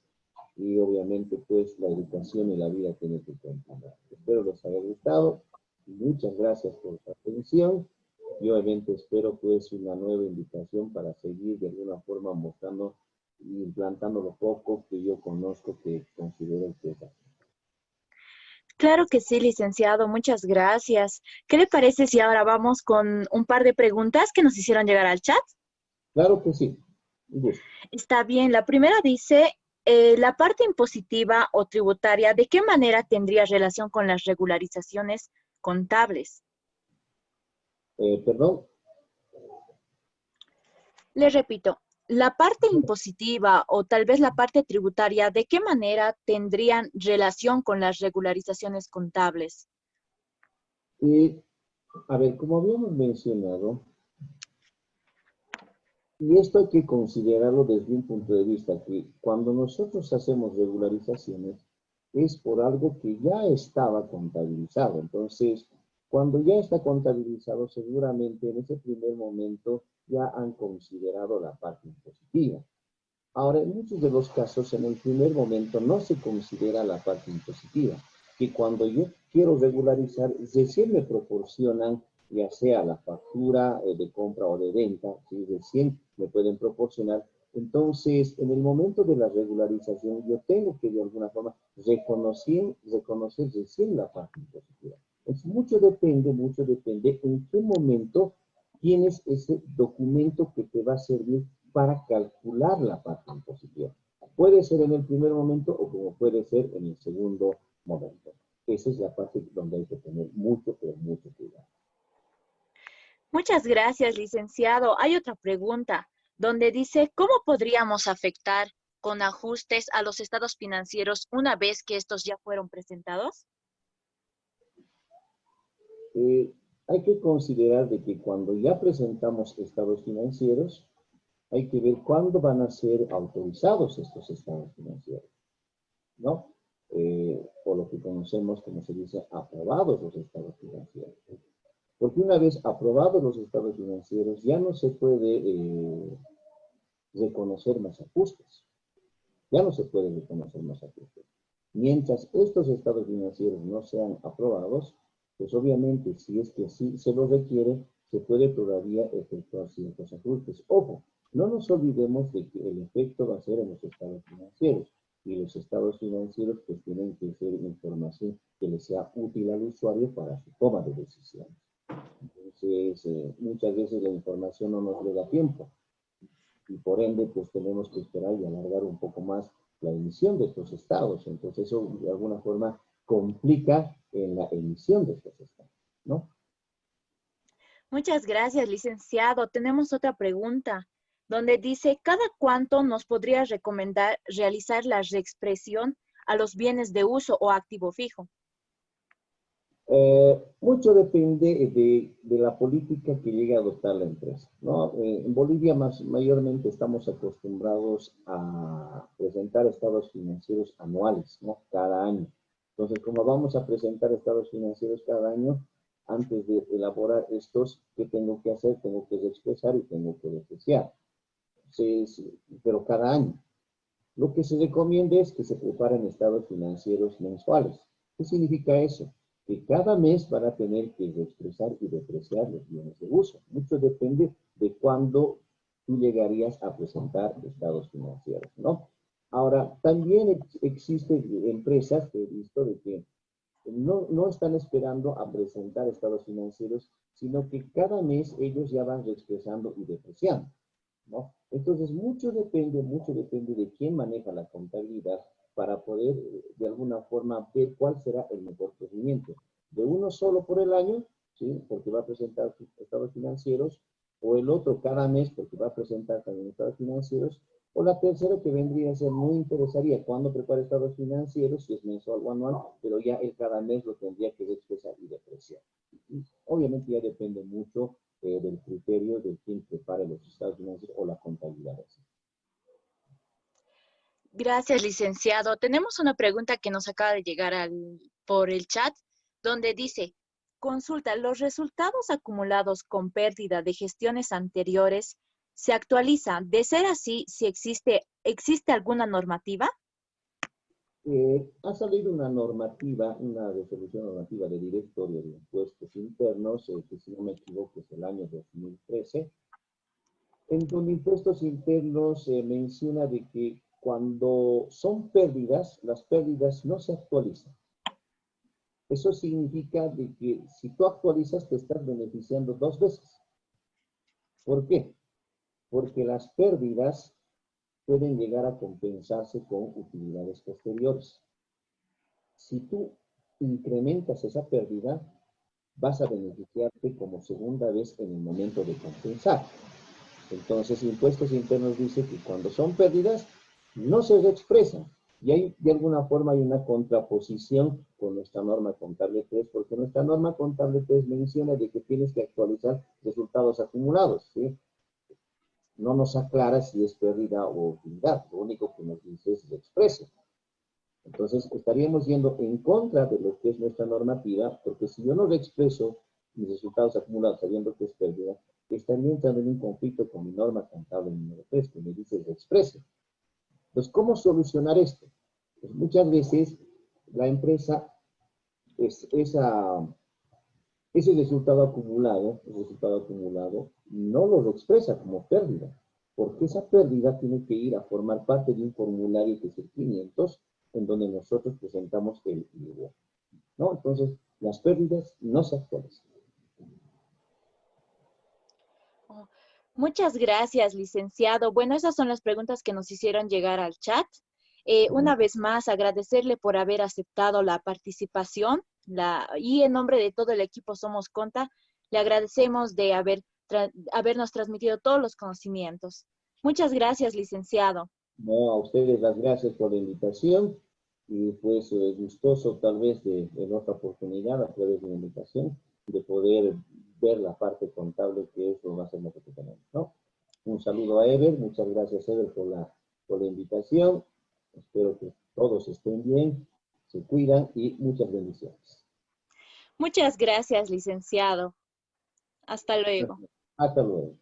y obviamente pues la educación y la vida tienen que continuar. Espero les haya gustado. Muchas gracias por su atención y obviamente espero pues una nueva invitación para seguir de alguna forma mostrando y implantando lo poco que yo conozco que considero que es así. Claro que sí, licenciado, muchas gracias. ¿Qué le parece si ahora vamos con un par de preguntas que nos hicieron llegar al chat? Claro que sí, un gusto. Está bien, la primera dice, la parte impositiva o tributaria, ¿de qué manera tendría relación con las regularizaciones contables? Perdón, Le repito, la parte impositiva o tal vez la parte tributaria, ¿de qué manera tendrían relación con las regularizaciones contables? a ver, como habíamos mencionado, y esto hay que considerarlo desde un punto de vista que cuando nosotros hacemos regularizaciones es por algo que ya estaba contabilizado. Entonces, cuando ya está contabilizado, seguramente en ese primer momento ya han considerado la parte impositiva. Ahora, en muchos de los casos, en el primer momento no se considera la parte impositiva, que cuando yo quiero regularizar, recién me proporcionan, ya sea la factura de compra o de venta, ¿sí? Recién me pueden proporcionar. Entonces, en el momento de la regularización, yo tengo que de alguna forma reconocer recién la parte impositiva. Entonces, mucho depende en qué momento tienes ese documento que te va a servir para calcular la parte impositiva. Puede ser en el primer momento o como puede ser en el segundo momento. Esa es la parte donde hay que tener mucho, pero mucho cuidado. Muchas gracias, licenciado. Hay otra pregunta donde dice, ¿cómo podríamos afectar con ajustes a los estados financieros una vez que estos ya fueron presentados? Hay que considerar de que cuando ya presentamos estados financieros, hay que ver cuándo van a ser autorizados estos estados financieros, ¿no? Por lo que conocemos, como se dice, aprobados los estados financieros. Porque una vez aprobados los estados financieros, ya no se puede reconocer más ajustes. Ya no se puede reconocer más ajustes. Mientras estos estados financieros no sean aprobados, pues obviamente, si es que sí se los requiere, se puede todavía efectuar ciertos ajustes. Ojo, no nos olvidemos de que el efecto va a ser en los estados financieros. Y los estados financieros pues tienen que ser información que le sea útil al usuario para su toma de decisiones. Entonces, muchas veces la información no nos llega a tiempo y por ende, pues tenemos que esperar y alargar un poco más la emisión de estos estados. Entonces, eso de alguna forma complica en la emisión de estos estados, ¿no? Muchas gracias, licenciado. Tenemos otra pregunta donde dice, ¿cada cuánto nos podría recomendar realizar la reexpresión a los bienes de uso o activo fijo? Mucho depende de la política que llegue a adoptar la empresa, ¿no? En Bolivia mayormente estamos acostumbrados a presentar estados financieros anuales, ¿no? Cada año. Entonces, como vamos a presentar estados financieros cada año, antes de elaborar estos, ¿qué tengo que hacer? Tengo que expresar y tengo que depreciar. Sí, sí, pero cada año. Lo que se recomienda es que se preparen estados financieros mensuales. ¿Qué significa eso? Que cada mes van a tener que expresar y depreciar los bienes de uso. Mucho depende de cuándo tú llegarías a presentar estados financieros, ¿no? Ahora, también existen empresas que he visto de que no están esperando a presentar estados financieros, sino que cada mes ellos ya van expresando y depreciando, ¿no? Entonces, mucho depende de quién maneja la contabilidad para poder, de alguna forma, ver cuál será el mejor procedimiento. De uno solo por el año, ¿sí? Porque va a presentar sus estados financieros, o el otro cada mes porque va a presentar también estados financieros, o la tercera que vendría a ser muy interesaría cuando prepara estados financieros, si es mensual o anual, pero ya él cada mes lo tendría que expresar y depreciar. Y obviamente ya depende mucho del criterio de quien prepare los estados financieros o la contabilidad. Gracias, licenciado. Tenemos una pregunta que nos acaba de llegar por el chat, donde dice, consulta, ¿los resultados acumulados con pérdida de gestiones anteriores se actualizan? De ser así, si existe alguna normativa? Ha salido una normativa, una resolución normativa de directorio de impuestos internos, que si no me equivoco es el año 2013, en donde impuestos internos menciona de que cuando son pérdidas, las pérdidas no se actualizan. Eso significa de que si tú actualizas te estás beneficiando dos veces. ¿Por qué? Porque las pérdidas pueden llegar a compensarse con utilidades posteriores. Si tú incrementas esa pérdida, vas a beneficiarte como segunda vez en el momento de compensar. Entonces, impuestos internos dice que cuando son pérdidas, no se expresan. Y hay, de alguna forma, hay una contraposición con nuestra norma contable 3, porque nuestra norma contable 3 menciona de que tienes que actualizar resultados acumulados, ¿sí? No nos aclara si es pérdida o utilidad. Lo único que nos dice es exprese. Entonces, estaríamos yendo en contra de lo que es nuestra normativa, porque si yo no le expreso mis resultados acumulados sabiendo que es pérdida, estaría entrando en un conflicto con mi norma contable número 3, que me dice que exprese. Entonces, ¿cómo solucionar esto? Pues muchas veces la empresa, ese resultado acumulado, no lo expresa como pérdida, porque esa pérdida tiene que ir a formar parte de un formulario que es el 500, en donde nosotros presentamos el IVA, ¿no? Entonces, las pérdidas no se actualizan. Oh, muchas gracias, licenciado. Bueno, esas son las preguntas que nos hicieron llegar al chat. Una vez más, agradecerle por haber aceptado la participación y en nombre de todo el equipo Somos Conta, Le agradecemos de habernos transmitido todos los conocimientos. Muchas gracias, licenciado. No, a ustedes las gracias por la invitación y pues gustoso tal vez en otra oportunidad a través de la invitación de poder ver la parte contable que es lo más hermoso que tenemos, ¿no? Un saludo a Ever, muchas gracias Ever por la invitación, espero que todos estén bien, se cuidan y muchas bendiciones. Muchas gracias, licenciado. Hasta luego. Hasta luego.